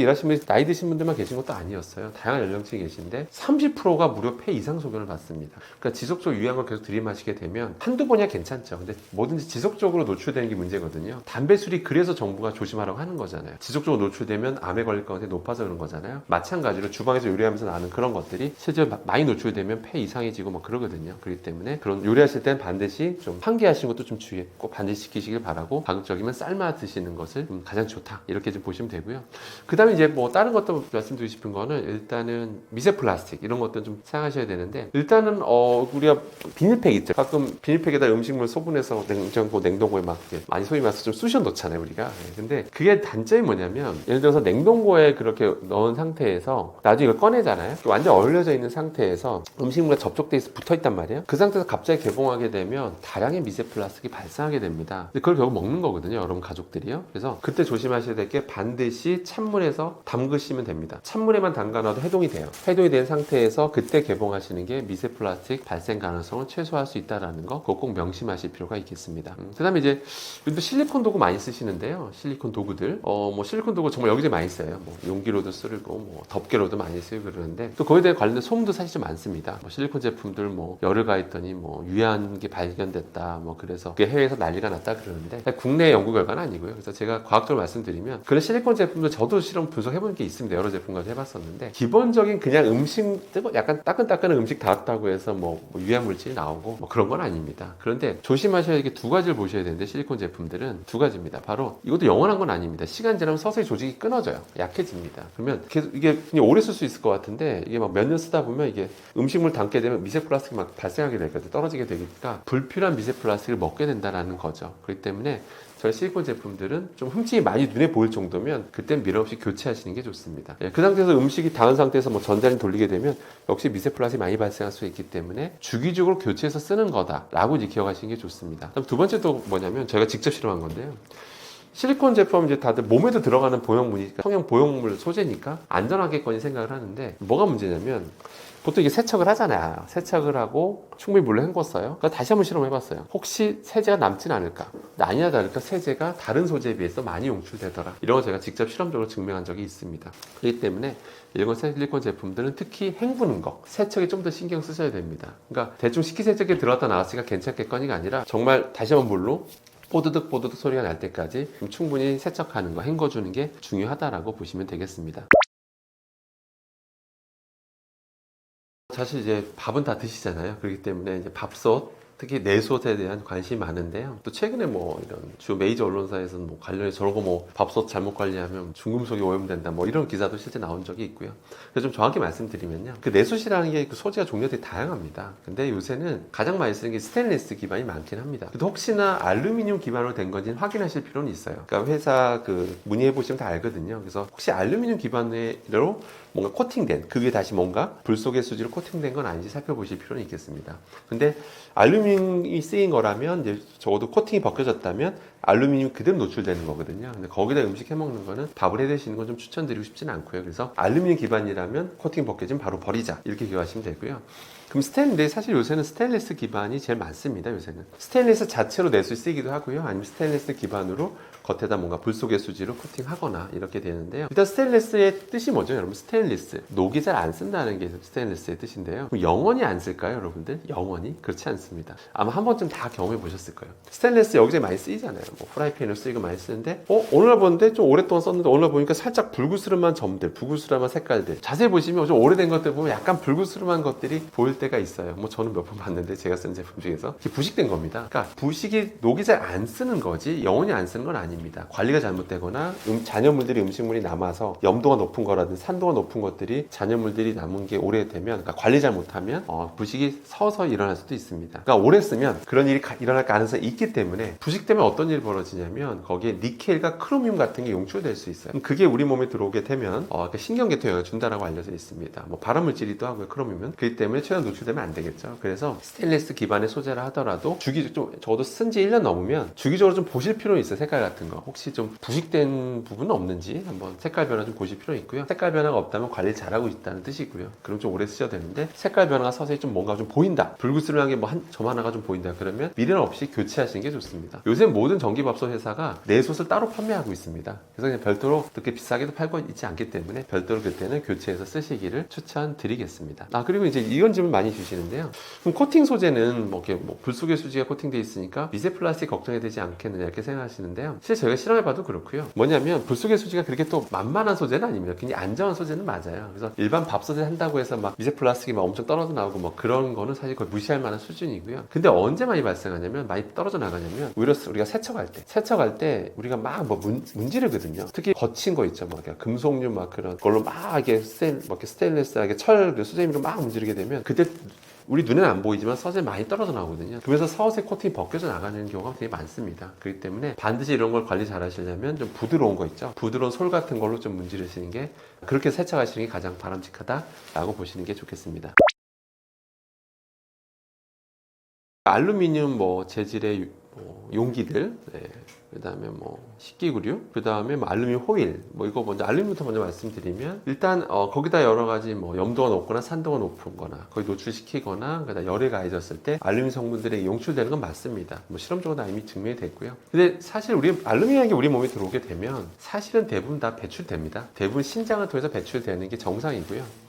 일하시는 분이 나이 드신 분들만 계신 것도 아니었어요. 다양한 연령층이 계신데 30%가 무려 폐 이상 소견을 받습니다. 그러니까 지속적으로 유해한 걸 계속 들이마시게 되면 한두 번이야 괜찮죠. 근데 뭐든지 지속적으로 노출되는 게 문제거든요. 담배 술이 그래서 정부가 조심하라고 하는 거잖아요. 지속적으로 노출되면 암에 걸릴 가능성이 높아서 그런 거잖아요. 마찬가지로 주방에서 요리하면서 나는 그런 것들이 실제로 많이 노출되면 폐 이상해지고 뭐 그러거든요. 그렇기 때문에 그런 요리하실 땐 반드시 좀 환기하시는 것도 좀 주의해 꼭 반드시 지키시길 바라고 가급적이면 삶아 드시는 것을 가장 좋다 이렇게 좀 보시면 되고요. 그 다음에 이제 뭐 다른 것도 말씀드리고 싶은 거는 일단은 미세 플라스틱 이런 것들 좀 사용하셔야 되는데 일단은 우리가 비닐팩 있죠. 가끔 비닐팩에다 음식물 소분해서 냉동고에 막 많이 소위 말해서 좀 쑤셔 넣잖아요 우리가. 근데 그게 단점이 뭐냐면 예를 들어서 냉동고에 그렇게 넣은 상태에서 나중에 이걸 꺼내잖아요. 완전 얼려져 있는 상태에서 음식물과 접촉돼 있어 붙어 있단 말이에요. 그 상태에서 갑자기 개봉하게 되면 다량의 미세 플라스틱이 발생하게 됩니다. 근데 그걸 결국 먹는 거거든요. 여러분 가족들이요. 그래서 그때 조심하셔야 될 게 반드시 찬물에서 담그시면 됩니다. 찬물에만 담가놔도 해동이 돼요. 해동이 된 상태에서 그때 개봉하시는 게 미세 플라스틱 발생 가능성을 최소화할 수 있다는 거 그거 꼭 명심하실 필요가 있겠습니다. 그 다음에 이제 요즘도 실리콘 도구 많이 쓰시는데요. 실리콘 도구들 뭐 실리콘 도구 정말 여기저기 많이 써요. 뭐 용기로도 쓰고 뭐 덮개로도 많이 쓰고 그러는데 또 거기에 대해 관련된 소문도 사실 좀 많습니다. 뭐 실리콘 제품들 뭐 열을 가했더니 뭐 유해한 게 발견됐다 뭐 그래서 그게 해외에서 난리가 났다 그러는데 국내 연구 결과는 아니고요. 그래서 제가 과학적으로 말씀드리면 그런 실리콘 제품도 저도 실험 분석해본 게 있습니다. 여러 제품 가지고 해봤었는데 기본적인 그냥 음식 뜨고 약간 따끈따끈한 음식 닿았다고 해서 뭐 유해한 물질이 나오고 뭐 그런 건 아닙니다. 그런데 조심하셔야 할 게 두 가지를 보셔야 되는데 실리콘 제품들은 두 가지입니다. 바로 이것도 영원한 건 아닙니다. 시간 지나면 서서히 조직이 끊어져요. 약해집니다. 그러면 계속 이게 그냥 오래 쓸 수 있을 것 같은데 이게 막 몇 년 쓰다 보면 이게 음식물 담게 되면 미세 플라스틱이 막 발생하게 되거든요. 떨어지게 되니까 불필요한 미세 플라스틱을 먹게 된다는 거죠. 그렇기 때문에 저희 실리콘 제품들은 좀 흠집이 많이 눈에 보일 정도면 그땐 미련 없이 교체하시는 게 좋습니다. 그 상태에서 음식이 닿은 상태에서 뭐 전자레인지 돌리게 되면 역시 미세 플라스틱이 많이 발생할 수 있기 때문에 주기적으로 교체해서 쓰는 거다라고 이제 기억하시는 게 좋습니다. 그럼 두 번째 또 뭐냐면 저희가 직접 실험한 건데요. 실리콘 제품 이제 다들 몸에도 들어가는 보형물이니까 성형 보형물 소재니까 안전하겠거니 생각을 하는데 뭐가 문제냐면 보통 이게 세척을 하잖아요. 세척을 하고 충분히 물로 헹궜어요. 그러니까 다시 한번 실험해봤어요. 혹시 세제가 남진 않을까? 근데 아니나 다를까 세제가 다른 소재에 비해서 많이 용출되더라. 이런 거 제가 직접 실험적으로 증명한 적이 있습니다. 그렇기 때문에 이런 실리콘 제품들은 특히 헹구는 거, 세척에 좀 더 신경 쓰셔야 됩니다. 그러니까 대충 식기세척기에 들어갔다 나왔으니까 괜찮겠거니가 아니라 정말 다시 한번 물로 뽀드득 뽀드득 소리가 날 때까지 충분히 세척하는 거, 헹궈주는 게 중요하다라고 보시면 되겠습니다. 사실 이제 밥은 다 드시잖아요. 그렇기 때문에 이제 밥솥, 특히 내솥에 대한 관심이 많은데요. 또 최근에 뭐 이런 주 메이저 언론사에서는 뭐 관련해 저러고 뭐 밥솥 잘못 관리하면 중금속이 오염된다 뭐 이런 기사도 실제 나온 적이 있고요. 그래서 좀 정확히 말씀드리면요. 그 내솥이라는 게 그 소재가 종류가 되게 다양합니다. 근데 요새는 가장 많이 쓰는 게 스테인리스 기반이 많긴 합니다. 근데 혹시나 알루미늄 기반으로 된 건지는 확인하실 필요는 있어요. 그러니까 회사 그 문의해 보시면 다 알거든요. 그래서 혹시 알루미늄 기반으로 뭔가 코팅된 그게 다시 뭔가 불 속의 수지로 코팅된 건 아닌지 살펴보실 필요는 있겠습니다. 근데 알루미늄이 쓰인 거라면 이제 적어도 코팅이 벗겨졌다면 알루미늄 그대로 노출되는 거거든요. 근데 거기다 음식 해 먹는 거는 밥을 해 드시는 건 좀 추천드리고 싶지는 않고요. 그래서 알루미늄 기반이라면 코팅 벗겨지면 바로 버리자 이렇게 기억하시면 되고요. 그럼 스테인리스 사실 요새는 스테인리스 기반이 제일 많습니다. 요새는 스테인리스 자체로 내수 쓰이기도 하고요. 아니면 스테인리스 기반으로 겉에다 뭔가 불 속의 수지로 코팅하거나 이렇게 되는데요. 일단 스테인리스의 뜻이 뭐죠, 여러분? 스테인리스 녹이 잘 안 쓴다는 게 스테인리스의 뜻인데요. 그럼 영원히 안 쓸까요, 여러분들? 영원히 그렇지 않습니다. 아마 한 번쯤 다 경험해 보셨을 거예요. 스테인리스 여기저기 많이 쓰이잖아요. 뭐 프라이팬으로 쓰이고 많이 쓰는데, 오늘날 보는데 좀 오랫동안 썼는데 오늘날 보니까 살짝 불그스름한 점들, 불그스름한 색깔들. 자세히 보시면 좀 오래된 것들 보면 약간 불그스름한 것들이 보일 때가 있어요. 뭐 저는 몇 번 봤는데 제가 쓴 제품 중에서 이게 부식된 겁니다. 그러니까 부식이 녹이 잘 안 쓰는 거지 영원히 안 쓰는 건 아닙니다. 관리가 잘못되거나 잔여물들이 음식물이 남아서 염도가 높은 거라든지 산도가 높은 것들이 잔여물들이 남은 게 오래되면 그러니까 관리 잘못하면 부식이 서서히 일어날 수도 있습니다. 그러니까 오래 쓰면 그런 일이 일어날 가능성이 있기 때문에 부식되면 어떤 일이 벌어지냐면 거기에 니켈과 크로뮴 같은 게 용출될 수 있어요. 그럼 그게 우리 몸에 들어오게 되면 신경계통에 영향을 준다라고 알려져 있습니다. 뭐 발암물질이기도 하고요, 크로뮴은. 그렇기 때문에 최대한 노출되면 안 되겠죠. 그래서 스테인리스 기반의 소재라 하더라도 적어도 쓴 지 1년 넘으면 주기적으로 좀 보실 필요는 있어요. 색깔 같은 거 혹시 좀 부식된 부분은 없는지 한번 색깔 변화 좀 보실 필요 있고요. 색깔 변화가 없다면 관리를 잘하고 있다는 뜻이고요. 그럼 좀 오래 쓰셔야 되는데 색깔 변화가 서서히 좀 뭔가 좀 보인다, 불그스름하게 뭐 한 점 하나가 좀 보인다 그러면 미련 없이 교체하시는 게 좋습니다. 요새 모든 전기밥솥 회사가 내솥을 따로 판매하고 있습니다. 그래서 그냥 별도로 그렇게 비싸게도 팔고 있지 않기 때문에 별도로 그때는 교체해서 쓰시기를 추천드리겠습니다. 그리고 이제 이런 질문 많이 주시는데요. 그럼 코팅 소재는 불 속의 수지가 코팅되어 있으니까 미세 플라스틱 걱정이 되지 않겠느냐 이렇게 생각하시는데요. 실제 저희가 실험해봐도 그렇고요. 뭐냐면 불 속의 수지가 그렇게 또 만만한 소재는 아닙니다. 굉장히 안전한 소재는 맞아요. 그래서 일반 밥솥에 한다고 해서 막 미세 플라스틱이 막 엄청 떨어져 나오고 뭐 그런 거는 사실 거의 무시할 만한 수준이고요. 근데 언제 많이 발생하냐면 많이 떨어져 나가냐면 오히려 우리가 세척할 때 우리가 막 문지르거든요. 특히 거친 거 있죠. 막 금속류 막 그런 걸로 막 이렇게 스테인리스하게 철 수세미로 막 문지르게 되면 그때 우리 눈에는 안 보이지만 서서히 많이 떨어져 나오거든요. 그래서 서서히 코팅이 벗겨져 나가는 경우가 되게 많습니다. 그렇기 때문에 반드시 이런 걸 관리 잘 하시려면 좀 부드러운 거 있죠. 부드러운 솔 같은 걸로 좀 문지르시는 게 그렇게 세척하시는 게 가장 바람직하다라고 보시는 게 좋겠습니다. 알루미늄 재질의 용기들, 그 다음에 식기구류, 그 다음에 알루미늄 호일, 이거 알루미늄부터 먼저 말씀드리면, 일단, 거기다 여러 가지 염도가 높거나 산도가 높은 거나, 거의 노출시키거나, 그다음 열에 가해졌을 때 알루미늄 성분들이 용출되는 건 맞습니다. 실험적으로 이미 증명이 됐고요. 근데 사실 알루미늄이 우리 몸에 들어오게 되면, 사실은 대부분 다 배출됩니다. 대부분 신장을 통해서 배출되는 게 정상이고요.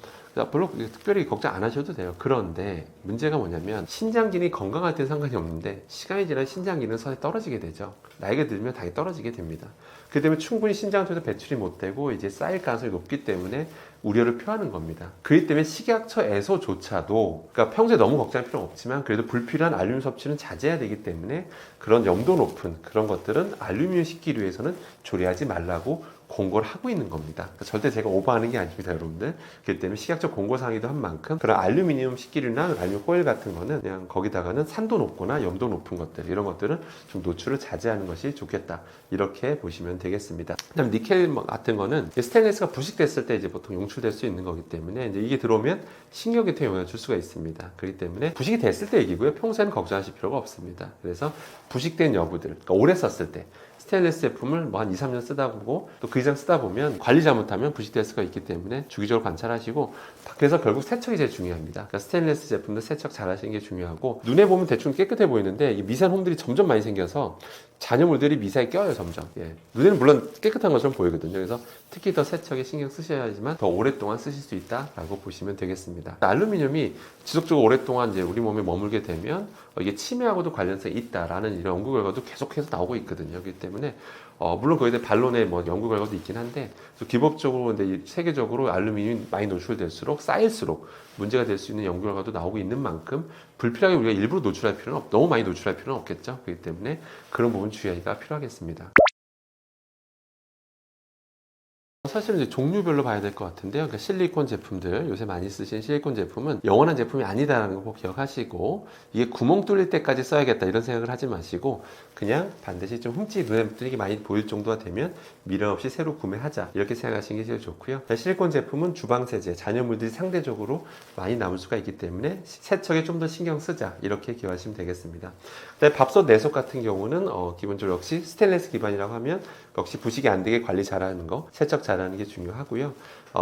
별로 특별히 걱정 안 하셔도 돼요. 그런데 문제가 뭐냐면 신장 기능이 건강할 때는 상관이 없는데 시간이 지나면 신장 기능은 서서히 떨어지게 되죠. 나이가 들면 당연히 떨어지게 됩니다. 그 때문에 충분히 신장을 통해서 배출이 못 되고 이제 쌓일 가능성이 높기 때문에 우려를 표하는 겁니다. 그렇기 때문에 식약처에서조차도 그러니까 평소에 너무 걱정할 필요는 없지만 그래도 불필요한 알루미늄 섭취는 자제해야 되기 때문에 그런 염도 높은 그런 것들은 알루미늄 식기류에서는 조리하지 말라고 공고를 하고 있는 겁니다. 그러니까 절대 제가 오버하는 게 아닙니다, 여러분들. 그렇기 때문에 식약처 공고사항이도 한 만큼 그런 알루미늄 식기류나 알루미늄 호일 같은 거는 그냥 거기다가는 산도 높거나 염도 높은 것들 이런 것들은 좀 노출을 자제하는 것이 좋겠다. 이렇게 보시면 되겠습니다. 그다음 니켈 같은 거는 스테인리스가 부식됐을 때 이제 보통 용출될 수 있는 거기 때문에 이제 이게 들어오면 신경계통에 영향을 줄 수가 있습니다. 그렇기 때문에 부식이 됐을 때 얘기고요. 평소에는 걱정하실 필요가 없습니다. 그래서 부식된 여부들, 그러니까 오래 썼을 때 스테인리스 제품을 뭐 한 2, 3년 쓰다 보고 또 그 이상 쓰다 보면 관리 잘못하면 부식될 수가 있기 때문에 주기적으로 관찰하시고, 그래서 결국 세척이 제일 중요합니다. 그러니까 스테인리스 제품도 세척 잘 하시는 게 중요하고, 눈에 보면 대충 깨끗해 보이는데 이 미세한 홈들이 점점 많이 생겨서 잔여물들이 미사에 껴요, 점점. 예. 눈에는 물론 깨끗한 것처럼 보이거든요. 그래서 특히 더 세척에 신경 쓰셔야지만 더 오랫동안 쓰실 수 있다라고 보시면 되겠습니다. 알루미늄이 지속적으로 오랫동안 이제 우리 몸에 머물게 되면 이게 치매하고도 관련성이 있다라는 이런 연구 결과도 계속해서 나오고 있거든요. 그렇기 때문에 물론 거기에 대해 반론의 뭐 연구 결과도 있긴 한데, 기본적으로 근데 세계적으로 알루미늄이 많이 노출될수록 쌓일수록 문제가 될 수 있는 연구 결과도 나오고 있는 만큼 불필요하게 우리가 일부러 노출할 필요는 너무 많이 노출할 필요는 없겠죠. 그렇기 때문에 그런 부분 주의가 필요하겠습니다. 사실은 이제 종류별로 봐야 될 것 같은데요. 그러니까 실리콘 제품들, 요새 많이 쓰시는 실리콘 제품은 영원한 제품이 아니다라는 거 꼭 기억하시고, 이게 구멍 뚫릴 때까지 써야겠다 이런 생각을 하지 마시고, 그냥 반드시 좀 눈에 띄게 많이 보일 정도가 되면 미련 없이 새로 구매하자 이렇게 생각하시는 게 제일 좋고요. 실리콘 제품은 주방 세제, 잔여물들이 상대적으로 많이 남을 수가 있기 때문에 세척에 좀 더 신경 쓰자 이렇게 기억하시면 되겠습니다. 밥솥, 내솥 같은 경우는 기본적으로 역시 스테인리스 기반이라고 하면 역시 부식이 안 되게 관리 잘하는 거, 세척 잘하는 게 중요하고요.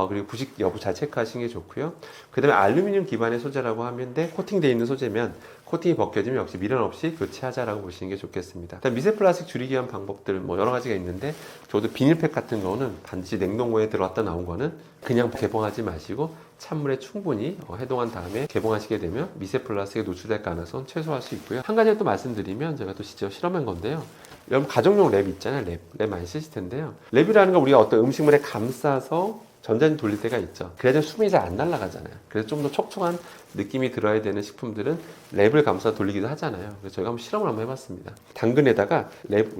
그리고 부식 여부 잘 체크하시는 게 좋고요. 그 다음에 알루미늄 기반의 소재라고 하면 코팅되어 있는 소재면 코팅이 벗겨지면 역시 미련 없이 교체하자라고 보시는 게 좋겠습니다. 일단 미세 플라스틱 줄이기 위한 방법들 뭐 여러 가지가 있는데, 저도 비닐팩 같은 거는 반드시 냉동고에 들어갔다 나온 거는 그냥 개봉하지 마시고 찬물에 충분히 해동한 다음에 개봉하시게 되면 미세 플라스틱에 노출될 가능성 최소화할 수 있고요. 한 가지 또 말씀드리면, 제가 또 직접 실험한 건데요. 여러분 가정용 랩 있잖아요. 랩 많이 쓰실 텐데요. 랩이라는 건 우리가 어떤 음식물에 감싸서 전자레인지 돌릴 때가 있죠. 그래야 수분이 잘 안 날아가잖아요. 그래서 좀 더 촉촉한 느낌이 들어야 되는 식품들은 랩을 감싸 돌리기도 하잖아요. 그래서 저희가 한번 실험을 한번 해봤습니다. 당근에다가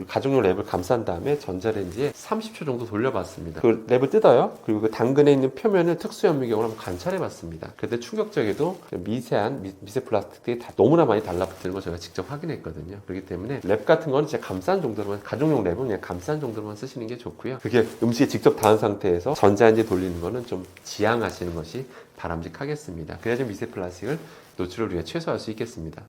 가정용 랩을 감싼 다음에 전자레인지에 30초 정도 돌려봤습니다. 그 랩을 뜯어요. 그리고 그 당근에 있는 표면을 특수현미경으로 한번 관찰해봤습니다. 그때 충격적이도 미세한 미세 플라스틱들이 다 너무나 많이 달라붙는 걸 제가 직접 확인했거든요. 그렇기 때문에 랩 같은 거는 진짜 감싼 정도로만, 가정용 랩은 그냥 감싼 정도로만 쓰시는 게 좋고요. 그게 음식에 직접 닿은 상태에서 전자레인지 돌리는 거는 좀 지양하시는 것이 바람직하겠습니다. 그래야 좀 미세 플라스틱을 노출을 위해 최소화할 수 있겠습니다.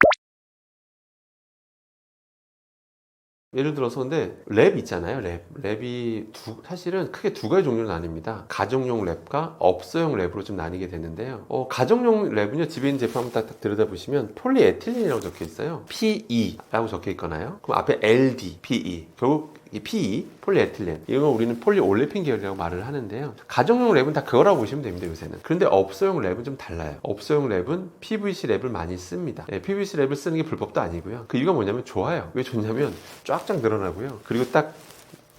예를 들어서 근데 랩 있잖아요. 랩이 사실은 크게 두 가지 종류로 나뉩니다. 가정용 랩과 업소용 랩으로 좀 나뉘게 되는데요. 가정용 랩은요, 집에 있는 제품 한번 딱 들여다보시면 폴리에틸렌이라고 적혀 있어요. PE라고 적혀 있거나요. 그럼 앞에 LD, PE. 결국 이 PE, 폴리에틸렌, 이건 우리는 폴리올레핀 계열이라고 말을 하는데요. 가정용 랩은 다 그거라고 보시면 됩니다, 요새는. 그런데 업소용 랩은 좀 달라요. 업소용 랩은 PVC 랩을 많이 씁니다. PVC 랩을 쓰는 게 불법도 아니고요. 그 이유가 뭐냐면 좋아요. 왜 좋냐면 쫙쫙 늘어나고요. 그리고 딱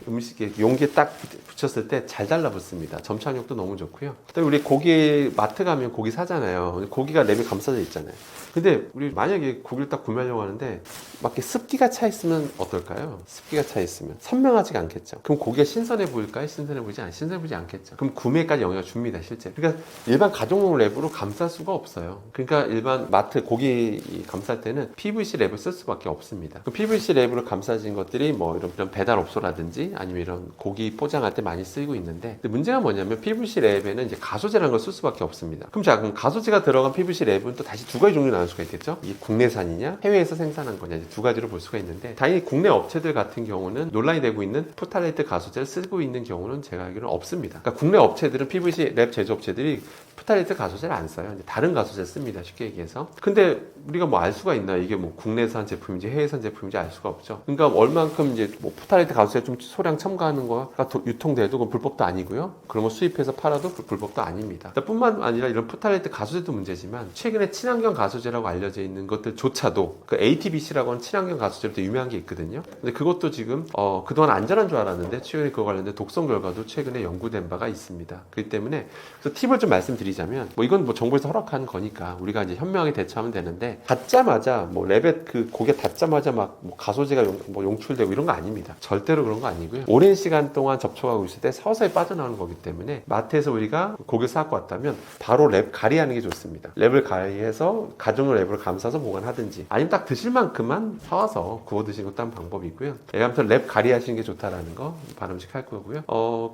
음식에 용기에 딱 붙였을 때 잘 달라붙습니다. 점착력도 너무 좋고요. 그다음에 우리 고기 마트 가면 고기 사잖아요. 고기가 랩에 감싸져 있잖아요. 근데 우리 만약에 고기를 딱 구매하려고 하는데 막 이렇게 습기가 차 있으면 어떨까요? 습기가 차 있으면 선명하지가 않겠죠. 그럼 고기가 신선해 보일까요? 신선해 보이지 않겠죠. 그럼 구매까지 영향을 줍니다, 실제. 그러니까 일반 가정용 랩으로 감쌀 수가 없어요. 그러니까 일반 마트 고기 감쌀 때는 PVC 랩을 쓸 수밖에 없습니다. 그 PVC 랩으로 감싸진 것들이 뭐 이런 배달업소라든지 아니면 이런 고기 포장할 때 많이 쓰이고 있는데, 근데 문제가 뭐냐면 PVC 랩에는 이제 가소제라는 걸 쓸 수밖에 없습니다. 그럼 가소제가 들어간 PVC 랩은 또 다시 두 가지 종류 나눌 수가 있겠죠. 이게 국내산이냐 해외에서 생산한 거냐, 이제 두 가지로 볼 수가 있는데, 당연히 국내 업체들 같은 경우는 논란이 되고 있는 프탈레이트 가소제를 쓰고 있는 경우는 제가 알기로는 없습니다. 그러니까 국내 업체들은 PVC 랩 제조업체들이 프탈레이트 가소제를 안 써요. 다른 가소제 씁니다, 쉽게 얘기해서. 근데 우리가 뭐 알 수가 있나, 이게 뭐 국내산 제품인지 해외산 제품인지 알 수가 없죠. 그러니까 얼만큼 이제 뭐 프탈레이트 가소제 좀 소량 첨가하는 거가 유통돼도 그건 불법도 아니고요. 그런 거 수입해서 팔아도 불법도 아닙니다. 뿐만 아니라 이런 프탈레이트 가소제도 문제지만, 최근에 친환경 가소제라고 알려져 있는 것들조차도 그 ATBC라고 하는 친환경 가소제로 도 유명한 게 있거든요. 근데 그것도 지금 그동안 안전한 줄 알았는데 최근에 그거 관련된 독성 결과도 최근에 연구된 바가 있습니다. 그렇기 때문에 그래서 팁을 좀 말씀드리자면, 뭐 이건 뭐 정부에서 허락한 거니까 우리가 이제 현명하게 대처하면 되는데, 닿자마자 뭐 랩에 그 고기에 닿자마자 막 뭐 가소제가 용출되고 이런 거 아닙니다. 절대로 그런 거 아니고요. 오랜 시간 동안 접촉하고 있을 때 서서히 빠져나오는 거기 때문에, 마트에서 우리가 고기를 사갖고 왔다면 바로 랩 가리하는 게 좋습니다. 랩을 가리해서 가정용 랩으로 감싸서 보관하든지, 아니면 딱 드실 만큼만 사와서 구워 드시는 것도 한 방법이고요. 아무튼 랩 가리하시는 게 좋다라는 거 바람직할 거고요.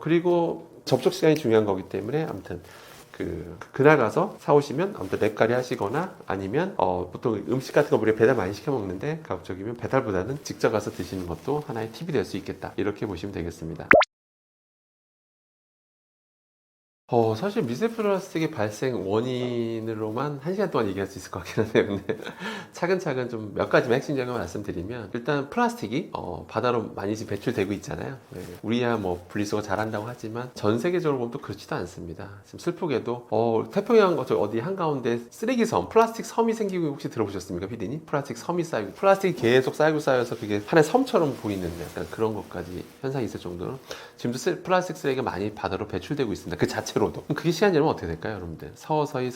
그리고 접촉 시간이 중요한 거기 때문에 아무튼 그날 가서 사오시면 아무튼 랩가리 하시거나 아니면 보통 음식 같은 거 우리가 배달 많이 시켜 먹는데 가급적이면 배달보다는 직접 가서 드시는 것도 하나의 팁이 될 수 있겠다. 이렇게 보시면 되겠습니다. 사실 미세 플라스틱의 발생 원인으로만 1시간 동안 얘기할 수 있을 것 같긴 한데요. 근데 차근차근 좀 몇 가지만 핵심적인 걸 말씀드리면, 일단 플라스틱이 바다로 많이 지금 배출되고 있잖아요. 네. 우리야 뭐 분리수거 잘한다고 하지만 전 세계적으로 보면 또 그렇지도 않습니다. 지금 슬프게도 태평양 어디 한가운데 쓰레기섬, 플라스틱 섬이 생기고 혹시 들어보셨습니까, 피디님? 플라스틱 섬이 쌓이고 플라스틱이 계속 쌓여서 그게 하나의 섬처럼 보이는 약간 그런 것까지 현상이 있을 정도로 지금도 플라스틱 쓰레기가 많이 바다로 배출되고 있습니다. 그 자체로도. 그게 시간이 지나면 어떻게 될까요, 여러분들? 서서히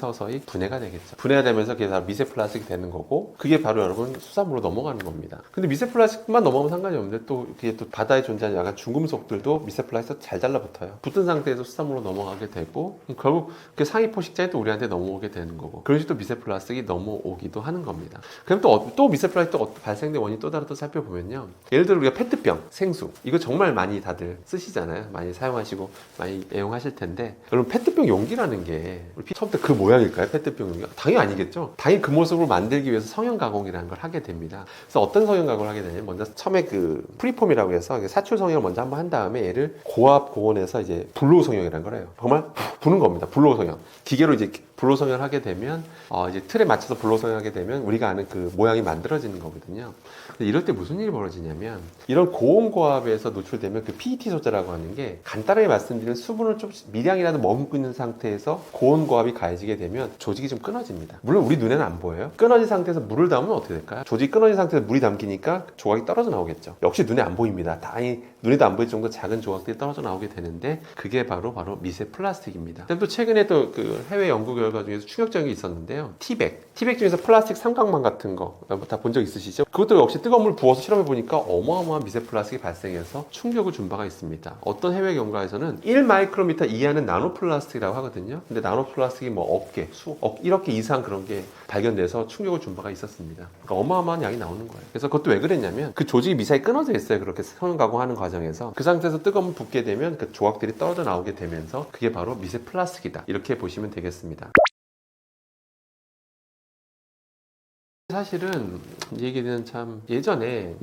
분해가 되겠죠. 분해가 되면서 그게 다 미세 플라스틱이 되는 거고, 그게 바로 여러분 수산물로 넘어가는 겁니다. 근데 미세 플라스틱만 넘어가면 상관이 없는데 또 그게 또 바다에 존재하는 약간 중금속들도 미세 플라스틱 잘 달라붙어요. 붙은 상태에서 수산물로 넘어가게 되고, 결국 그 상위 포식자에 또 우리한테 넘어오게 되는 거고, 그런 식으로 미세 플라스틱이 넘어오기도 하는 겁니다. 그럼 또 미세 플라스틱 또 발생된 원인 또 다른 또 살펴보면요. 예를 들어 우리가 페트병, 생수, 이거 정말 많이 다들 쓰시잖아요. 많이 사용하시고 많이 애용하실 텐데, 여러분 페트병 용기라는 게 처음부터 그 모양일까요? 페트병 용기가? 당연히 아니겠죠. 당연히 그 모습으로 만들기 위해서 성형 가공이라는 걸 하게 됩니다. 그래서 어떤 성형 가공을 하게 되냐면, 먼저 처음에 그 프리폼이라고 해서 사출 성형을 먼저 한번 한 다음에 얘를 고압 고온에서 이제 블로우 성형이라는 걸 해요. 정말 부는 겁니다. 블로우 성형. 기계로 이제 블로우 성형을 하게 되면 이제 틀에 맞춰서 블로우 성형하게 되면 우리가 아는 그 모양이 만들어지는 거거든요. 근데 이럴 때 무슨 일이 벌어지냐면, 이런 고온 고압에서 노출되면 그 PET 소재라고 하는 게, 간단하게 말씀드리면 수분을 좀 미량이라도 머금고 있는 상태에서 고온 고압이 가해지게 되면 조직이 좀 끊어집니다. 물론 우리 눈에는 안 보여요. 끊어진 상태에서 물을 담으면 어떻게 될까요? 조직이 끊어진 상태에서 물이 담기니까 조각이 떨어져 나오겠죠. 역시 눈에 안 보입니다. 다행히 눈에도 안 보일 정도 작은 조각들이 떨어져 나오게 되는데, 그게 바로 미세 플라스틱입니다. 또 최근에 또 그 해외 연구 결과 중에서 충격적인 게 있었는데요. 티백 중에서 플라스틱 삼각망 같은 거 다 본 적 있으시죠? 그것도 역시 뜨거운 물 부어서 실험해 보니까 어마어마한 미세 플라스틱이 발생해서 충격을 준 바가 있습니다. 어떤 해외 연구에서는 1마이크로미터 이하는 나노 플라스틱이라고 하거든요. 근데 나노 플라스틱이 뭐 억 개, 수억, 1억 개 이상 그런 게 발견돼서 충격을 준 바가 있었습니다. 그러니까 어마어마한 양이 나오는 거예요. 그래서 그것도 왜 그랬냐면, 그 조직이 미세하게 끊어져 있어요. 그렇게 성형 가공하는 과정에서. 그 상태에서 뜨거운 물 붓게 되면 그 조각들이 떨어져 나오게 되면서 그게 바로 미세 플라스틱이다. 이렇게 보시면 되겠습니다. 사실은 이 얘기는 참 예전에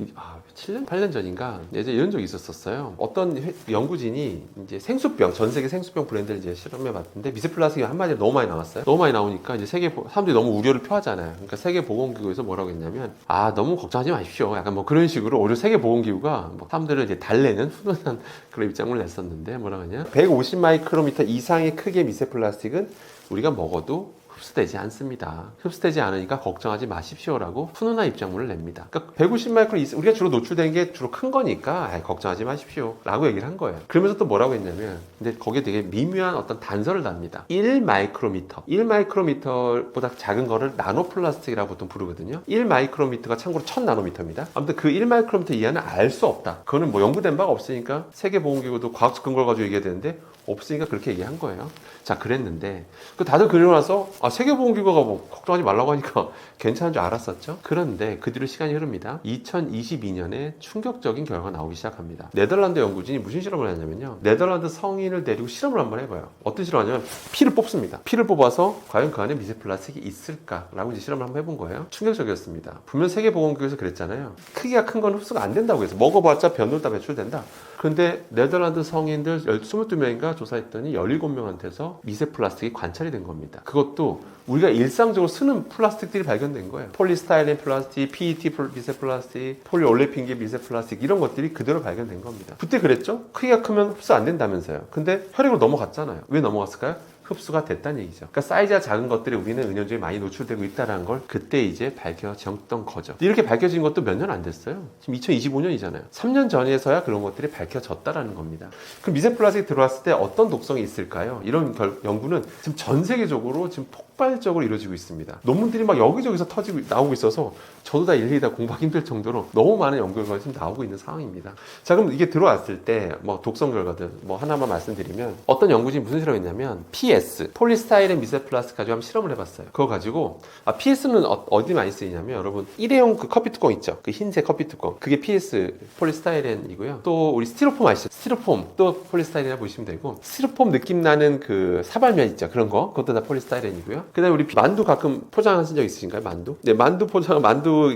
7년, 8년 전인가 예전에 이런 적이 있었어요. 어떤 연구진이 이제 생수병, 전 세계 생수병 브랜드를 이제 실험해 봤는데, 미세 플라스틱이 한마디로 너무 많이 나왔어요. 너무 많이 나오니까 이제 사람들이 너무 우려를 표하잖아요. 그러니까 세계보건기구에서 뭐라고 했냐면, 너무 걱정하지 마십시오. 약간 뭐 그런 식으로 오히려 세계보건기구가 사람들을 이제 달래는 훈훈한 그런 입장을 냈었는데, 뭐라고 하냐? 150 마이크로미터 이상의 크기의 미세 플라스틱은 우리가 먹어도 흡수되지 않습니다. 흡수되지 않으니까 걱정하지 마십시오라고 훈훈한 입장문을 냅니다. 그러니까 150 마이크로 우리가 주로 노출된 게 주로 큰 거니까 걱정하지 마십시오라고 얘기를 한 거예요. 그러면서 또 뭐라고 했냐면, 근데 거기에 되게 미묘한 어떤 단서를 답니다. 1마이크로미터보다 작은 거를 나노 플라스틱이라고 보통 부르거든요. 1마이크로미터가 참고로 1000나노미터입니다. 아무튼 그 1마이크로미터 이하는 알 수 없다. 그거는 뭐 연구된 바가 없으니까 세계보건기구도 과학적 근거를 가지고 얘기해야 되는데, 없으니까 그렇게 얘기한 거예요. 자, 그랬는데 다들 그러고 나서 세계보건기구가 뭐 걱정하지 말라고 하니까 괜찮은 줄 알았었죠. 그런데 그 뒤로 시간이 흐릅니다. 2022년에 충격적인 결과가 나오기 시작합니다. 네덜란드 연구진이 무슨 실험을 했냐면요, 네덜란드 성인을 데리고 실험을 한번 해봐요. 어떤 실험을 하냐면 피를 뽑습니다. 피를 뽑아서 과연 그 안에 미세 플라스틱이 있을까라고 이제 실험을 한번 해본 거예요. 충격적이었습니다. 분명 세계보건기구에서 그랬잖아요. 크기가 큰 건 흡수가 안 된다고 해서, 먹어봤자 변으로 다 배출된다. 그런데 네덜란드 성인들 22명인가 조사했더니 17명한테서 미세 플라스틱이 관찰이 된 겁니다. 그것도 우리가 일상적으로 쓰는 플라스틱들이 발견된 거예요. 폴리스타일린 플라스틱, PET 미세 플라스틱, 폴리올레핀계 미세 플라스틱, 이런 것들이 그대로 발견된 겁니다. 그때 그랬죠? 크기가 크면 흡수 안 된다면서요. 근데 혈액으로 넘어갔잖아요. 왜 넘어갔을까요? 흡수가 됐다는 얘기죠. 그러니까 사이즈가 작은 것들이 우리는 은연중에 많이 노출되고 있다는 걸 그때 이제 밝혀졌던 거죠. 이렇게 밝혀진 것도 몇 년 안 됐어요. 지금 2025년이잖아요. 3년 전에서야 그런 것들이 밝혀졌다라는 겁니다. 그럼 미세 플라스틱이 들어왔을 때 어떤 독성이 있을까요? 이런 연구는 지금 전 세계적으로 지금 폭발적으로 이루어지고 있습니다. 논문들이 막 여기저기서 터지고 나오고 있어서 저도 다 일일이 다 공부하기 힘들 정도로 너무 많은 연구 결과가 지금 나오고 있는 상황입니다. 자, 그럼 이게 들어왔을 때 뭐 독성 결과들 뭐 하나만 말씀드리면, 어떤 연구진이 무슨 실험을 했냐면 PS 폴리스타이렌 미세플라스틱 가지고 한번 실험을 해봤어요. 그거 가지고 PS는 어디 많이 쓰이냐면, 여러분 일회용 그 커피 뚜껑 있죠, 그 흰색 커피 뚜껑, 그게 PS 폴리스타이렌이고요. 또 우리 스티로폼 아시죠? 스티로폼 또 폴리스타이렌이라 보시면 되고, 스티로폼 느낌 나는 그 사발면 있죠, 그런 거, 그것도 다 폴리스타이렌이고요. 그다음에 우리 만두 가끔 포장하신 적 있으신가요? 만두? 네, 만두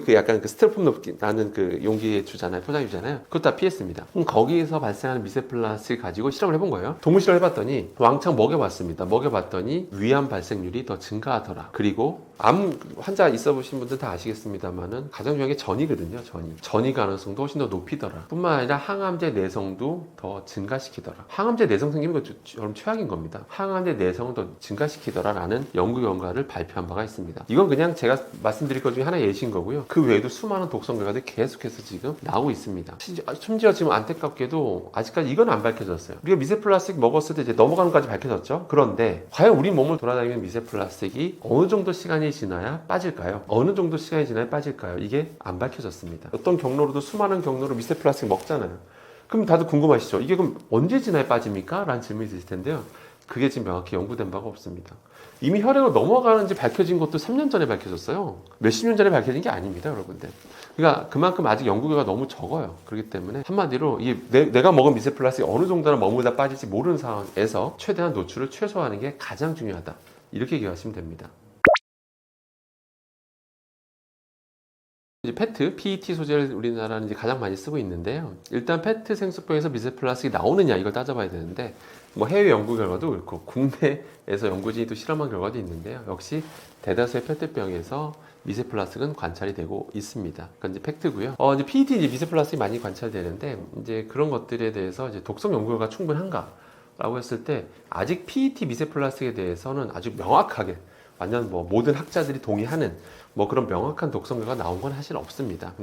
그 약간 그 스티로폼 느낌 나는 그 용기에 주잖아요, 포장해 주잖아요. 그것도 다 PS입니다. 거기에서 발생하는 미세플라스틱 가지고 실험을 해본 거예요. 동물 실험을 해봤더니 왕창 먹여봤습니다. 먹여봤더니 위암 발생률이 더 증가하더라. 그리고 암 환자 있어 보신 분들 다 아시겠습니다만은 가장 중요한 게 전이거든요. 전이 가능성도 훨씬 더 높이더라. 뿐만 아니라 항암제 내성도 더 증가시키더라. 항암제 내성 생기면 그 여러분 최악인 겁니다. 항암제 내성을 더 증가시키더라라는 연구 결과를 발표한 바가 있습니다. 이건 그냥 제가 말씀드릴 것 중에 하나의 예시인 거고요. 그 외에도 수많은 독성 결과들이 계속해서 지금 나오고 있습니다. 심지어 지금 안타깝게도 아직까지 이건 안 밝혀졌어요. 우리가 미세플라스틱 먹었을 때 이제 넘어가는 까지 밝혀졌죠. 그런데 과연 우리 몸을 돌아다니는 미세플라스틱이 어느 정도 시간이 지나야 빠질까요? 어느 정도 시간이 지나야 빠질까요? 이게 안 밝혀졌습니다. 어떤 경로로도 수많은 경로로 미세플라스틱 먹잖아요. 그럼 다들 궁금하시죠? 이게 그럼 언제 지나야 빠집니까? 라는 질문이 있을 텐데요. 그게 지금 명확히 연구된 바가 없습니다. 이미 혈액으로 넘어가는지 밝혀진 것도 3년 전에 밝혀졌어요. 몇십 년 전에 밝혀진 게 아닙니다, 여러분들. 그러니까 그만큼 아직 연구 결과가 너무 적어요. 그렇기 때문에 한마디로 내가 먹은 미세플라스틱이 어느 정도나 머물다 빠질지 모르는 상황에서 최대한 노출을 최소화하는 게 가장 중요하다. 이렇게 기억하시면 됩니다. 이제 페트, PET 소재를 우리나라는 이제 가장 많이 쓰고 있는데요. 일단 페트 생수병에서 미세플라스틱이 나오느냐 이걸 따져봐야 되는데, 뭐 해외 연구 결과도 그렇고 국내에서 연구진이 또 실험한 결과도 있는데요. 역시 대다수의 페트병에서 미세플라스틱은 관찰이 되고 있습니다. 그건 이제 팩트고요. 이제 PET 이제 미세플라스틱이 많이 관찰되는데, 이제 그런 것들에 대해서 이제 독성 연구 결과가 충분한가라고 했을 때, 아직 PET 미세플라스틱에 대해서는 아주 명확하게 완전 뭐 모든 학자들이 동의하는 뭐 그런 명확한 독성 결과가 나온 건 사실 없습니다.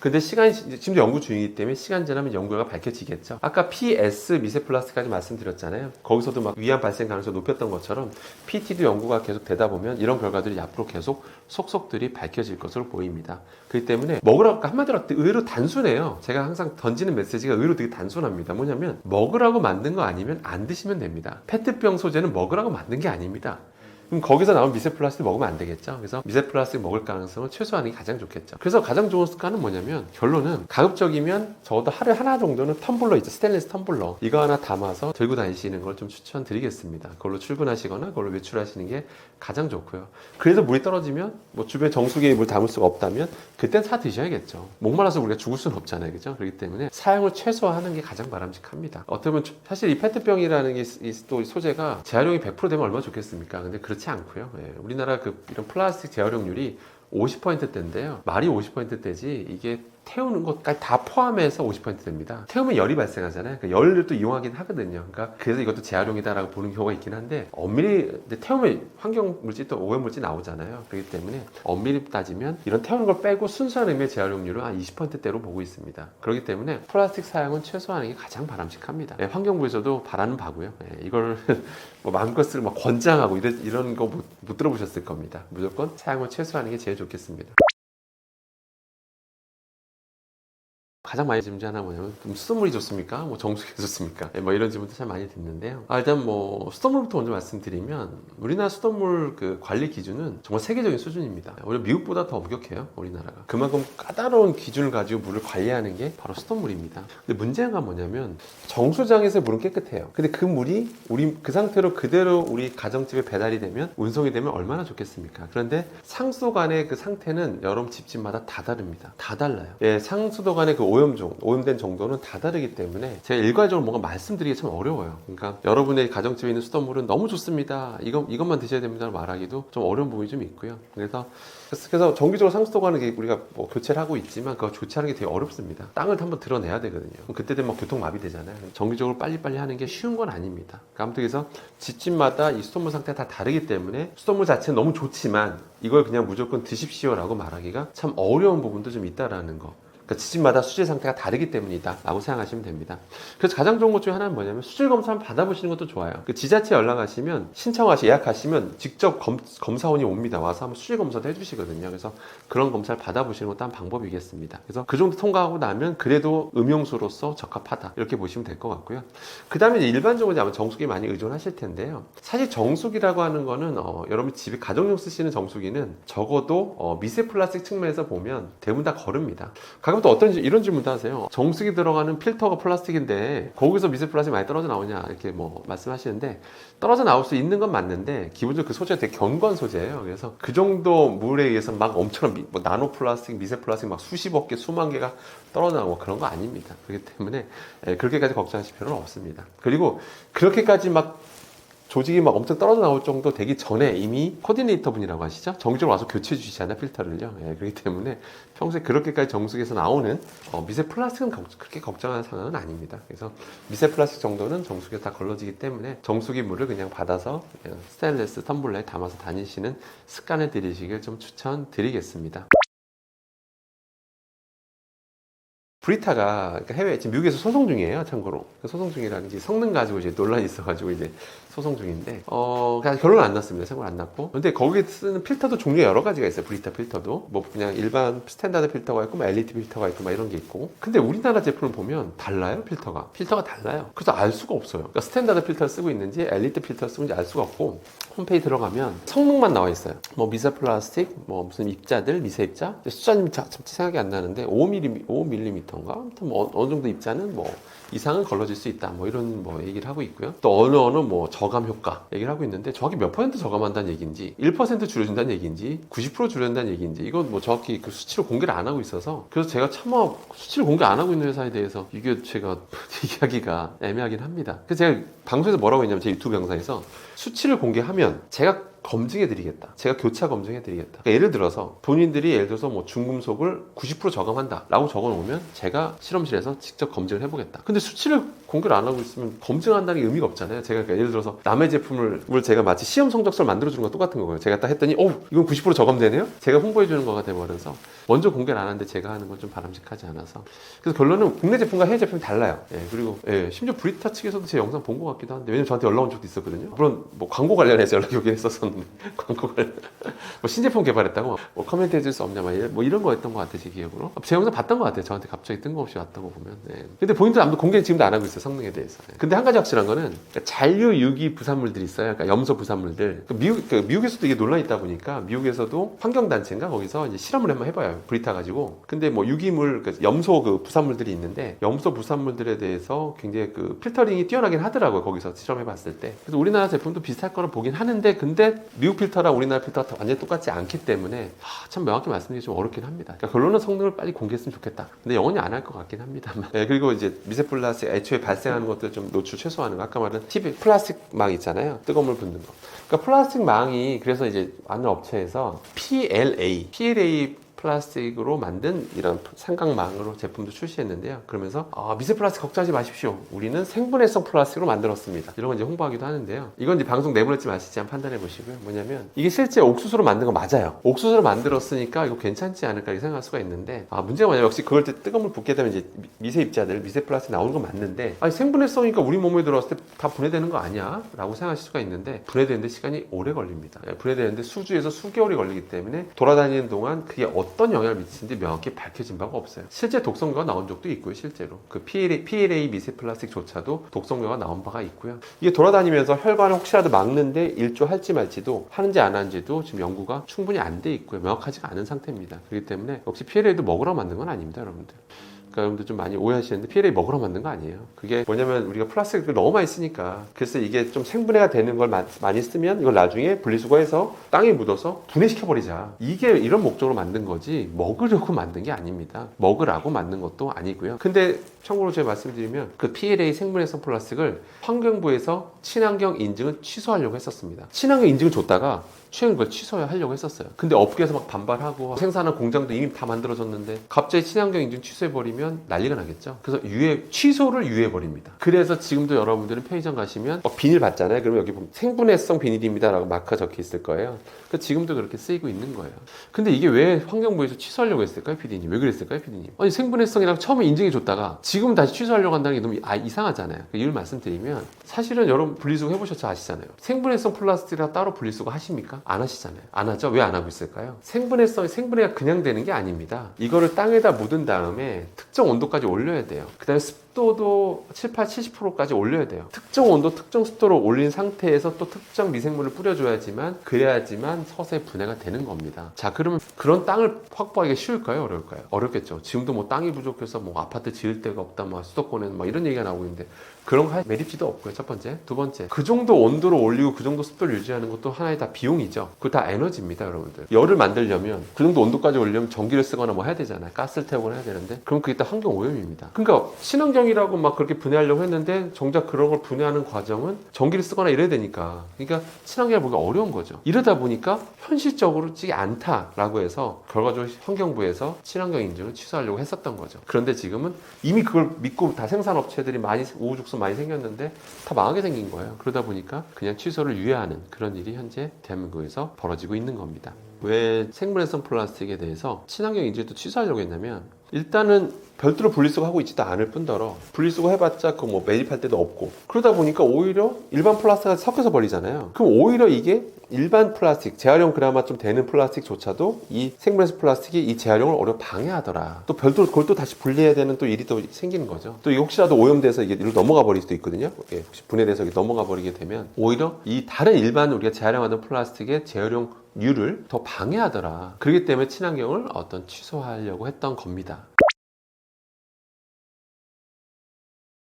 근데 시간이 지금도 연구 중이기 때문에 시간 지나면 연구 결과가 밝혀지겠죠. 아까 PS 미세플라스틱까지 말씀드렸잖아요. 거기서도 막 위암 발생 가능성을 높였던 것처럼 PT도 연구가 계속 되다 보면 이런 결과들이 앞으로 계속 속속들이 밝혀질 것으로 보입니다. 그렇기 때문에 먹으라고, 한마디로 의외로 단순해요. 제가 항상 던지는 메시지가 의외로 되게 단순합니다. 뭐냐면 먹으라고 만든 거 아니면 안 드시면 됩니다. 페트병 소재는 먹으라고 만든 게 아닙니다. 그럼 거기서 나온 미세플라스틱 먹으면 안 되겠죠. 그래서 미세플라스틱 먹을 가능성을 최소화하는 게 가장 좋겠죠. 그래서 가장 좋은 습관은 뭐냐면, 결론은 가급적이면 적어도 하루에 하나 정도는 텀블러 있죠, 스테인리스 텀블러, 이거 하나 담아서 들고 다니시는 걸 좀 추천드리겠습니다. 그걸로 출근하시거나 그걸로 외출하시는 게 가장 좋고요. 그래서 물이 떨어지면 뭐 주변 정수기에 물 담을 수가 없다면 그땐 사 드셔야겠죠. 목말라서 우리가 죽을 수는 없잖아요, 그죠? 그렇기 때문에 사용을 최소화하는 게 가장 바람직합니다. 어떻게 보면 사실 이 페트병이라는 게 또 소재가 재활용이 100% 되면 얼마나 좋겠습니까? 근데 그렇지 않고요. 우리나라 이런 플라스틱 재활용률이 50%대인데요. 말이 50%대지 이게 태우는 것까지 다 포함해서 50%됩니다. 태우면 열이 발생하잖아요. 그러니까 열을 또 이용하긴 하거든요. 그러니까 그래서 이것도 재활용이다라고 보는 경우가 있긴 한데, 엄밀히 태우면 환경 물질 또 오염 물질 나오잖아요. 그렇기 때문에 엄밀히 따지면 이런 태우는 걸 빼고 순수한 의미의 재활용률은 한 20%대로 보고 있습니다. 그렇기 때문에 플라스틱 사용은 최소화하는 게 가장 바람직합니다. 환경부에서도 바라는 바고요. 이걸 뭐 마음껏 쓰고 막 권장하고 이런 거 못 들어보셨을 겁니다. 무조건 사용을 최소화하는 게 제일 좋겠습니다. 가장 많이 질문 하나 뭐냐면, 수돗물이 좋습니까? 뭐 정수기가 좋습니까? 뭐 이런 질문도 참 많이 듣는데요. 일단 뭐 수돗물부터 먼저 말씀드리면, 우리나라 수돗물 그 관리 기준은 정말 세계적인 수준입니다. 오히려 미국보다 더 엄격해요, 우리나라가. 그만큼 까다로운 기준을 가지고 물을 관리하는 게 바로 수돗물입니다. 근데 문제가 뭐냐면, 정수장에서 물은 깨끗해요. 근데 그 물이 우리 그 상태로 그대로 우리 가정집에 배달이 되면, 운송이 되면 얼마나 좋겠습니까? 그런데 상수도관의 그 상태는 여러분 집집마다 다 다릅니다. 다 달라요. 상수도관의 그 오염된 정도는 다 다르기 때문에 제가 일괄적으로 뭔가 말씀드리기 참 어려워요. 그러니까 여러분의 가정집에 있는 수돗물은 너무 좋습니다, 이것만 드셔야 됩니다 말하기도 좀 어려운 부분이 좀 있고요. 그래서 정기적으로 상수도관은 우리가 뭐 교체를 하고 있지만, 그거 교체하는 게 되게 어렵습니다. 땅을 한번 드러내야 되거든요. 그때 되면 막 교통마비 되잖아요. 정기적으로 빨리빨리 하는 게 쉬운 건 아닙니다. 그러니까 아무튼 그래서 집집마다 이 수돗물 상태가 다 다르기 때문에 수돗물 자체는 너무 좋지만 이걸 그냥 무조건 드십시오라고 말하기가 참 어려운 부분도 좀 있다라는 거. 그러니까 지진마다 수질 상태가 다르기 때문이다 라고 생각하시면 됩니다. 그래서 가장 좋은 것 중에 하나는 뭐냐면 수질 검사 한번 받아보시는 것도 좋아요. 그 지자체 연락하시면 예약하시면 직접 검사원이 옵니다. 와서 한번 수질 검사도 해주시거든요. 그래서 그런 검사를 받아보시는 것도 한 방법이겠습니다. 그래서 그 정도 통과하고 나면 그래도 음용수로서 적합하다 이렇게 보시면 될 것 같고요. 그 다음에 일반적으로 아마 정수기 많이 의존하실 텐데요. 사실 정수기라고 하는 거는 여러분 집에 가정용 쓰시는 정수기는 적어도 미세 플라스틱 측면에서 보면 대부분 다 거릅니다. 가끔 또 이런 질문도 하세요. 정수기 들어가는 필터가 플라스틱인데 거기서 미세 플라스틱 많이 떨어져 나오냐 이렇게 뭐 말씀하시는데, 떨어져 나올 수 있는 건 맞는데 기본적으로 그 소재가 되게 견고한 소재예요. 그래서 그 정도 물에 의해서 막 엄청 뭐 나노 플라스틱, 미세 플라스틱 막 수십억 개, 수만 개가 떨어져 나오고 그런 거 아닙니다. 그렇기 때문에 그렇게까지 걱정하실 필요는 없습니다. 그리고 그렇게까지 막 조직이 막 엄청 떨어져 나올 정도 되기 전에 이미 코디네이터 분이라고 하시죠? 정기적으로 와서 교체해 주시잖아요, 필터를요. 그렇기 때문에 평소에 그렇게까지 정수기에서 나오는 미세 플라스틱은 그렇게 걱정하는 상황은 아닙니다. 그래서 미세 플라스틱 정도는 정수기에 다 걸러지기 때문에 정수기 물을 그냥 받아서 그냥 스테인리스 텀블러에 담아서 다니시는 습관을 들이시길 좀 추천드리겠습니다. 브리타가 그러니까 해외 지금 미국에서 소송 중이에요. 참고로 소송 중이라는 게 성능 가지고 이제 논란이 있어가지고 이제 소송 중인데 그냥 결론 안 났습니다. 생각 안 났고. 근데 거기에 쓰는 필터도 종류가 여러 가지가 있어요. 브리타 필터도 뭐 그냥 일반 스탠다드 필터가 있고 뭐 엘리트 필터가 있고 막 이런 게 있고. 근데 우리나라 제품을 보면 달라요. 필터가 달라요. 그래서 알 수가 없어요. 그러니까 스탠다드 필터를 쓰고 있는지 엘리트 필터를 쓰고 있는지 알 수가 없고, 홈페이지 들어가면 성능만 나와 있어요. 뭐 미세 플라스틱, 뭐 무슨 입자들, 미세 입자, 숫자는 생각이 안 나는데 5mm 아무튼 뭐 어느 정도 입자는 뭐 이상은 걸러질 수 있다 뭐 이런 뭐 얘기를 하고 있고요. 또 어느 뭐 저감 효과 얘기를 하고 있는데 정확히 몇 % 저감한다는 얘기인지 1% 줄여준다는 얘기인지 90% 줄여준다는 얘기인지 이건 뭐 정확히 그 수치로 공개를 안 하고 있어서, 그래서 제가 차마 수치를 공개 안 하고 있는 회사에 대해서 이게 제가 얘기하기가 애매하긴 합니다. 그래서 제가 방송에서 뭐라고 했냐면 제 유튜브 영상에서 수치를 공개하면 제가 검증해드리겠다. 제가 교차 검증해드리겠다. 그러니까 예를 들어서 본인들이 예를 들어서 뭐 중금속을 90% 저감한다 라고 적어놓으면 제가 실험실에서 직접 검증을 해보겠다. 근데 수치를 공개를 안 하고 있으면 검증한다는 게 의미가 없잖아요. 제가 그러니까 예를 들어서 남의 제품을 제가 마치 시험 성적서를 만들어주는 거 똑같은 거예요. 제가 딱 했더니 이건 90% 저감되네요? 제가 홍보해주는 거가 돼버려서 먼저 공개를 안 하는데 제가 하는 건 좀 바람직하지 않아서, 그래서 결론은 국내 제품과 해외 제품이 달라요. 그리고 심지어 브리타 측에서도 제 영상 본 것 같기도 한데, 왜냐면 저한테 연락 온 적도 있었거든요. 물론 뭐 광고 관련해서 연락이 오긴 했었었는데 광고 관련 뭐 신제품 개발했다고 뭐 커멘트 해줄 수 없냐 뭐 이런 거였던 것 같아요. 제 기억으로 제 영상 봤던 것 같아요. 저한테 갑자기 뜬금없이 왔던 거 보면. 근데 본인도 아무도 공개는 지금도 안 하고 있어요, 성능에 대해서. 근데 한 가지 확실한 거는 그러니까 잔류 유기 부산물들이 있어요. 그러니까 염소 부산물들. 미국에서도 이게 논란이 있다 보니까 미국에서도 환경단체인가 거기서 이제 실험을 한번 해봐요, 브리타 가지고. 근데 뭐 유기물, 그러니까 염소 그 부산물들이 있는데 염소 부산물들에 대해서 굉장히 그 필터링이 뛰어나긴 하더라고요, 거기서 실험해봤을 때. 그래서 우리나라 제품도 비슷할 거라 보긴 하는데, 근데 미국 필터랑 우리나라 필터가 완전히 똑같지 않기 때문에 참 명확히 말씀드리기 좀 어렵긴 합니다. 그러니까 결론은 성능을 빨리 공개했으면 좋겠다. 근데 영원히 안 할 것 같긴 합니다만. 그리고 이제 미세 플라스틱 애초에 발생하는 것들 좀 노출 최소화하는 거, 아까 말한 플라스틱 망 있잖아요, 뜨거운 물 붓는 거. 그러니까 플라스틱 망이, 그래서 이제 많은 업체에서 PLA 플라스틱으로 만든 이런 삼각망으로 제품도 출시했는데요. 그러면서 미세 플라스틱 걱정하지 마십시오. 우리는 생분해성 플라스틱으로 만들었습니다. 이런 건 이제 홍보하기도 하는데요. 이건 이제 방송 내보낼지 마실지 한번 판단해 보시고요. 뭐냐면 이게 실제 옥수수로 만든 거 맞아요. 옥수수로 만들었으니까 이거 괜찮지 않을까 이렇게 생각할 수가 있는데, 문제가 뭐냐면 역시 그걸 때 뜨거운 물 붓게 되면 이제 미세 입자들, 미세 플라스틱 나오는 건 맞는데, 생분해성이니까 우리 몸에 들어왔을 때 다 분해되는 거 아니야? 라고 생각하실 수가 있는데, 분해되는데 시간이 오래 걸립니다. 분해되는데 수주에서 수개월이 걸리기 때문에 돌아다니는 동안 그게 어떤 영향을 미치는지 명확히 밝혀진 바가 없어요. 실제 독성료가 나온 적도 있고요. 실제로 그 PLA 미세 플라스틱조차도 독성료가 나온 바가 있고요. 이게 돌아다니면서 혈관을 혹시라도 막는데 일조할지 말지도, 하는지 안 하는지도 지금 연구가 충분히 안 돼 있고요. 명확하지가 않은 상태입니다. 그렇기 때문에 역시 PLA도 먹으러 만든 건 아닙니다, 여러분들. 그러니까 여러분들 좀 많이 오해하시는데 PLA 먹으러 만든 거 아니에요. 그게 뭐냐면 우리가 플라스틱을 너무 많이 쓰니까, 그래서 이게 좀 생분해가 되는 걸 많이 쓰면 이걸 나중에 분리수거해서 땅에 묻어서 분해시켜버리자, 이게 이런 목적으로 만든 거지 먹으려고 만든 게 아닙니다. 먹으라고 만든 것도 아니고요. 근데 참고로 제가 말씀드리면 그 PLA 생분해성 플라스틱을 환경부에서 친환경 인증을 취소하려고 했었습니다. 친환경 인증을 줬다가 최근 그걸 취소하려고 했었어요. 근데 업계에서 막 반발하고 생산한 공장도 이미 다 만들어졌는데 갑자기 친환경 인증 취소해버리면 난리가 나겠죠. 그래서 취소를 유예해버립니다. 그래서 지금도 여러분들은 편의점 가시면 비닐 받잖아요. 그러면 여기 보면 생분해성 비닐입니다 라고 마크가 적혀 있을 거예요. 그러니까 지금도 그렇게 쓰이고 있는 거예요. 근데 이게 왜 환경부에서 취소하려고 했을까요, PD님? 왜 그랬을까요, PD님? 아니, 생분해성이라고 처음에 인증해 줬다가 지금 다시 취소하려고 한다는 게 너무 이상하잖아요. 그 이유를 말씀드리면 사실은 여러분 분리수거 해보셔서 아시잖아요. 생분해성 플라스틱이랑 따로 분리수거 하십니까? 안 하시잖아요. 안 하죠? 왜 안 하고 있을까요? 생분해가 그냥 되는 게 아닙니다. 이거를 땅에다 묻은 다음에 특정 온도까지 올려야 돼요. 그 다음에 습도도 70%까지 올려야 돼요. 특정 온도, 특정 습도로 올린 상태에서 또 특정 미생물을 뿌려줘야지만 그래야지만 서서히 분해가 되는 겁니다. 자, 그러면 그런 땅을 확보하기가 쉬울까요? 어려울까요? 어렵겠죠. 지금도 뭐 땅이 부족해서 뭐 아파트 지을 데가 없다, 뭐 수도권에는 막 이런 얘기가 나오고 있는데 그런 거 할 매립지도 없고요. 첫 번째. 두 번째. 그 정도 온도를 올리고 그 정도 습도를 유지하는 것도 하나의 다 비용이죠. 그거 다 에너지입니다, 여러분들. 열을 만들려면 그 정도 온도까지 올리려면 전기를 쓰거나 뭐 해야 되잖아요. 가스를 태우거나 해야 되는데 그럼 그게 다 환경 오염입니다. 그러니까 친환경이라고 막 그렇게 분해하려고 했는데 정작 그런 걸 분해하는 과정은 전기를 쓰거나 이래야 되니까 그러니까 친환경을 보기가 어려운 거죠. 이러다 보니까 현실적으로 찌지 않다라고 해서 결과적으로 환경부에서 친환경 인증을 취소하려고 했었던 거죠. 그런데 지금은 이미 그걸 믿고 다 생산업체들이 많이 우후죽순 많이 생겼는데 다 망하게 생긴 거예요. 그러다 보니까 그냥 취소를 유예하는 그런 일이 현재 대한민국에서 벌어지고 있는 겁니다. 왜 생분해성 플라스틱에 대해서 친환경 인증도 취소하려고 했냐면 일단은 별도로 분리수거하고 있지도 않을 뿐더러 분리수거 해봤자 그 뭐 매립할 데도 없고 그러다 보니까 오히려 일반 플라스틱과 섞여서 버리잖아요. 그럼 오히려 이게 일반 플라스틱, 재활용 그나마 좀 되는 플라스틱조차도 이 생분해성 플라스틱이 이 재활용을 오히려 방해하더라. 또 별도로 그걸 또 다시 분리해야 되는 또 일이 또 생기는 거죠. 또 이게 혹시라도 오염돼서 이게 이리로 넘어가 버릴 수도 있거든요. 혹시 분해돼서 이게 넘어가 버리게 되면 오히려 이 다른 일반 우리가 재활용하던 플라스틱의 재활용 률을 더 방해하더라. 그렇기 때문에 친환경을 취소하려고 했던 겁니다.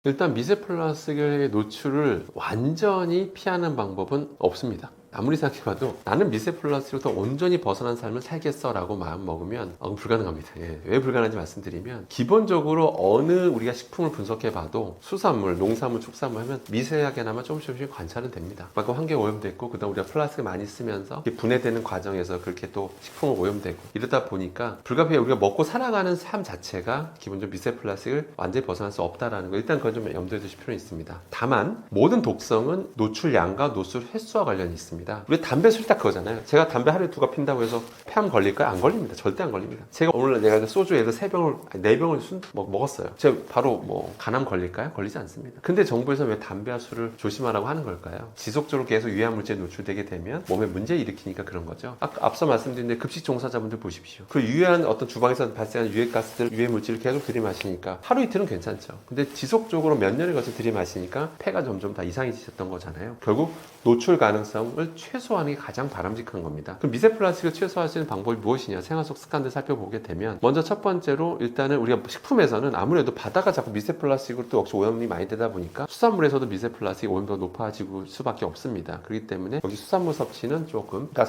일단 미세 플라스틱의 노출을 완전히 피하는 방법은 없습니다. 아무리 생각해봐도 나는 미세 플라스틱으로부터 온전히 벗어난 삶을 살겠어 라고 마음 먹으면 불가능합니다. 왜 불가능한지 말씀드리면 기본적으로 어느 우리가 식품을 분석해봐도 수산물, 농산물, 축산물 하면 미세하게나마 조금씩 관찰은 됩니다. 그만큼 환경 오염됐고 그다음 우리가 플라스틱을 많이 쓰면서 분해되는 과정에서 그렇게 또 식품은 오염되고 이러다 보니까 불가피하게 우리가 먹고 살아가는 삶 자체가 기본적으로 미세 플라스틱을 완전히 벗어날 수 없다라는 거 일단 그건 좀 염두에 두실 필요는 있습니다. 다만 모든 독성은 노출량과 노출 횟수와 관련이 있습니다. 우리 담배 술 딱 그거잖아요. 제가 담배 하루에 2갑 핀다고 해서 폐암 걸릴까요? 안 걸립니다. 절대 안 걸립니다. 제가 오늘 내가 소주 예를 3병을, 4병을 먹었어요. 제가 바로 뭐 간암 걸릴까요? 걸리지 않습니다. 근데 정부에서 왜 담배와 술을 조심하라고 하는 걸까요? 지속적으로 계속 유해물질에 노출되게 되면 몸에 문제 일으키니까 그런 거죠. 앞서 말씀드린 데 급식 종사자분들 보십시오. 그 유해한 어떤 주방에서 발생하는 유해가스들, 유해물질을 계속 들이마시니까 하루 이틀은 괜찮죠. 근데 지속적으로 몇 년을 거쳐 들이마시니까 폐가 점점 다 이상해지셨던 거잖아요. 결국 노출 가능성을 최소화하는 게 가장 바람직한 겁니다. 그럼 미세 플라스틱을 최소화할 수 있는 방법이 무엇이냐? 생활 속 습관들 살펴보게 되면 먼저 첫 번째로 일단은 우리가 식품에서는 아무래도 바다가 자꾸 미세 플라스틱으로 또 역시 오염이 많이 되다 보니까 수산물에서도 미세 플라스틱 오염도가 높아지고 수밖에 없습니다. 그렇기 때문에 여기 수산물 섭취는 조금 그러니까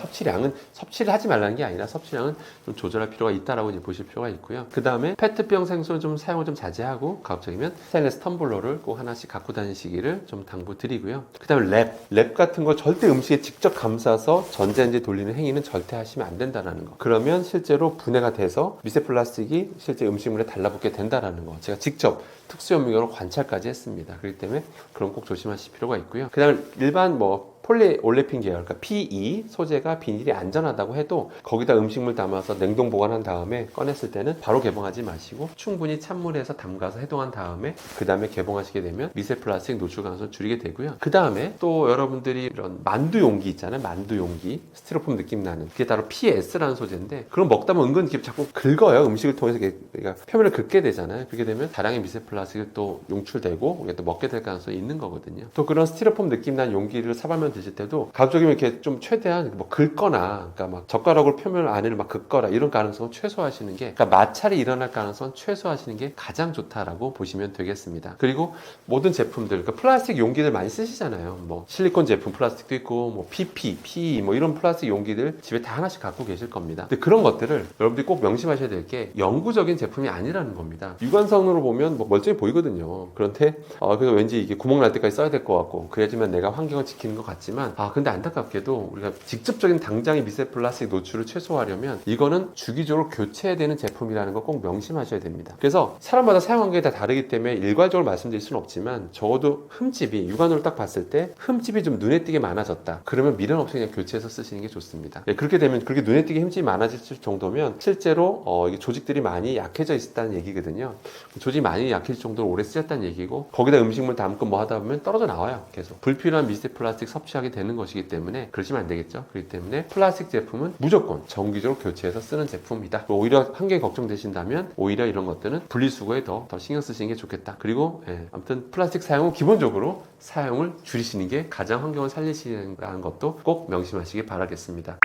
섭취를 하지 말라는 게 아니라 섭취량은 좀 조절할 필요가 있다라고 이제 보실 필요가 있고요. 그 다음에 페트병 생수 좀 사용을 좀 자제하고 가급적이면 스테인리스 텀블러를 꼭 하나씩 갖고 다니시기를 좀 당부드리고요. 그 다음에 랩 같은 거 절대 음식에 직접 감싸서 전자레인지에 돌리는 행위는 절대 하시면 안 된다는 거. 그러면 실제로 분해가 돼서 미세 플라스틱이 실제 음식물에 달라붙게 된다는 거. 제가 직접 특수현미경으로 관찰까지 했습니다. 그렇기 때문에 그런 꼭 조심하실 필요가 있고요. 그 다음에 일반 폴리올레핀 계열, 그러니까 PE 소재가 비닐이 안전하다고 해도 거기다 음식물 담아서 냉동 보관한 다음에 꺼냈을 때는 바로 개봉하지 마시고 충분히 찬물에서 담가서 해동한 다음에 그 다음에 개봉하시게 되면 미세 플라스틱 노출 가능성을 줄이게 되고요. 그 다음에 또 여러분들이 이런 만두 용기 있잖아요. 만두 용기, 스티로폼 느낌 나는 그게 바로 PS라는 소재인데 그럼 먹다 보면 은근 이렇게 자꾸 긁어요. 음식을 통해서 그러니까 표면을 긁게 되잖아요. 그렇게 되면 다량의 미세 플라스틱이 또 용출되고 우리가 또 먹게 될 가능성이 있는 거거든요. 또 그런 스티로폼 느낌 나는 용기를 사발면 드실 때도 가급적이면 이렇게 좀 최대한 긁거나 그러니까 막 젓가락으로 표면 안을 막 긁거나 이런 가능성을 최소화하시는 게 그러니까 마찰이 일어날 가능성을 최소화하시는 게 가장 좋다라고 보시면 되겠습니다. 그리고 모든 제품들 그러니까 플라스틱 용기들 많이 쓰시잖아요. 뭐 실리콘 제품 플라스틱도 있고 뭐 PP, PE 뭐 이런 플라스틱 용기들 집에 다 하나씩 갖고 계실 겁니다. 근데 그런 것들을 여러분들이 꼭 명심하셔야 될 게 영구적인 제품이 아니라는 겁니다. 육안선으로 보면 멀쩡해 보이거든요. 그런데 그래서 왠지 이게 구멍 날 때까지 써야 될 것 같고 그래야지만 내가 환경을 지키는 것 같지 같지만 근데 안타깝게도 우리가 직접적인 당장의 미세 플라스틱 노출을 최소화하려면 이거는 주기적으로 교체해야 되는 제품이라는 거 꼭 명심하셔야 됩니다. 그래서 사람마다 사용한 게 다 다르기 때문에 일괄적으로 말씀드릴 수는 없지만 적어도 흠집이 육안으로 딱 봤을 때 흠집이 좀 눈에 띄게 많아졌다. 그러면 미련 없이 그냥 교체해서 쓰시는 게 좋습니다. 그렇게 되면 그렇게 눈에 띄게 흠집이 많아질 정도면 실제로 이게 조직들이 많이 약해져 있다는 얘기거든요. 조직이 많이 약해질 정도로 오래 쓰였다는 얘기고 거기다 음식물 담고 뭐 하다 보면 떨어져 나와요. 계속 불필요한 미세 플라스틱 섭취하게 되는 것이기 때문에 그러시면 안 되겠죠. 그렇기 때문에 플라스틱 제품은 무조건 정기적으로 교체해서 쓰는 제품이다. 오히려 환경이 걱정되신다면 오히려 이런 것들은 분리수거에 더 신경 쓰시는 게 좋겠다. 그리고 아무튼 플라스틱 사용은 기본적으로 사용을 줄이시는 게 가장 환경을 살리시는 것도 꼭 명심하시기 바라겠습니다.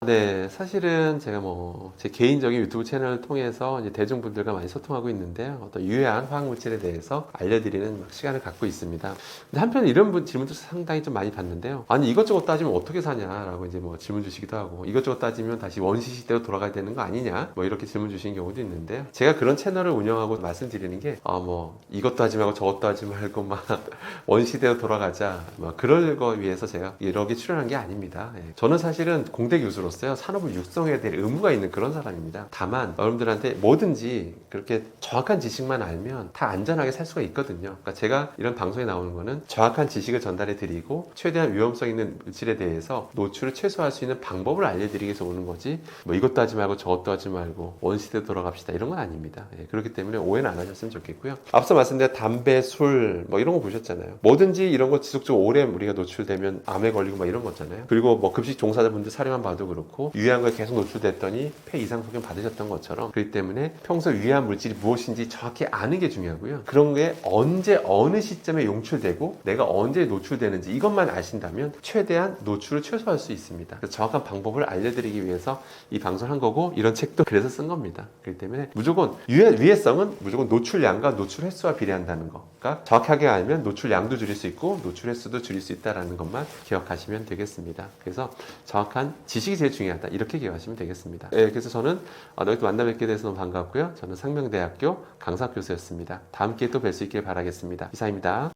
네, 사실은 제가 제 개인적인 유튜브 채널을 통해서 이제 대중분들과 많이 소통하고 있는데요. 어떤 유해한 화학물질에 대해서 알려드리는 시간을 갖고 있습니다. 근데 한편에 이런 질문도 상당히 좀 많이 받는데요. 아니, 이것저것 따지면 어떻게 사냐라고 이제 질문 주시기도 하고, 이것저것 따지면 다시 원시 시대로 돌아가야 되는 거 아니냐? 이렇게 질문 주시는 경우도 있는데요. 제가 그런 채널을 운영하고 말씀드리는 게, 이것도 하지 말고 저것도 하지 말고 원시 시대로 돌아가자. 그럴 거 위해서 제가 이렇게 출연한 게 아닙니다. 저는 사실은 공대 교수로서 산업을 육성해야 될 의무가 있는 그런 사람입니다. 다만 여러분들한테 뭐든지 그렇게 정확한 지식만 알면 다 안전하게 살 수가 있거든요. 그러니까 제가 이런 방송에 나오는 거는 정확한 지식을 전달해 드리고 최대한 위험성 있는 물질에 대해서 노출을 최소화할 수 있는 방법을 알려드리기 위해서 오는 거지 이것도 하지 말고 저것도 하지 말고 원시대로 돌아갑시다 이런 건 아닙니다. 그렇기 때문에 오해는 안 하셨으면 좋겠고요. 앞서 말씀드린 담배, 술 이런 거 보셨잖아요. 뭐든지 이런 거 지속적으로 오래 우리가 노출되면 암에 걸리고 이런 거잖아요. 그리고 급식 종사자분들 사례만 봐도 그렇고 유해한 거에 계속 노출됐더니 폐 이상 소견 받으셨던 것처럼 그렇기 때문에 평소 유해한 물질이 무엇인지 정확히 아는 게 중요하고요. 그런 게 언제 어느 시점에 용출되고 내가 언제 노출되는지 이것만 아신다면 최대한 노출을 최소화할 수 있습니다. 그래서 정확한 방법을 알려드리기 위해서 이 방송을 한 거고 이런 책도 그래서 쓴 겁니다. 그렇기 때문에 무조건 유해성은 무조건 노출량과 노출 횟수와 비례한다는 거. 그러니까 정확하게 알면 노출량도 줄일 수 있고 노출 횟수도 줄일 수 있다는 것만 기억하시면 되겠습니다. 그래서 정확한 지식이 제일 중요하다. 이렇게 기억하시면 되겠습니다. 그래서 저는 너희 또 만나 뵙게 돼서 너무 반갑고요. 저는 상명대학교 강사 교수였습니다. 다음 기회에 또 뵐 수 있길 바라겠습니다. 이상입니다.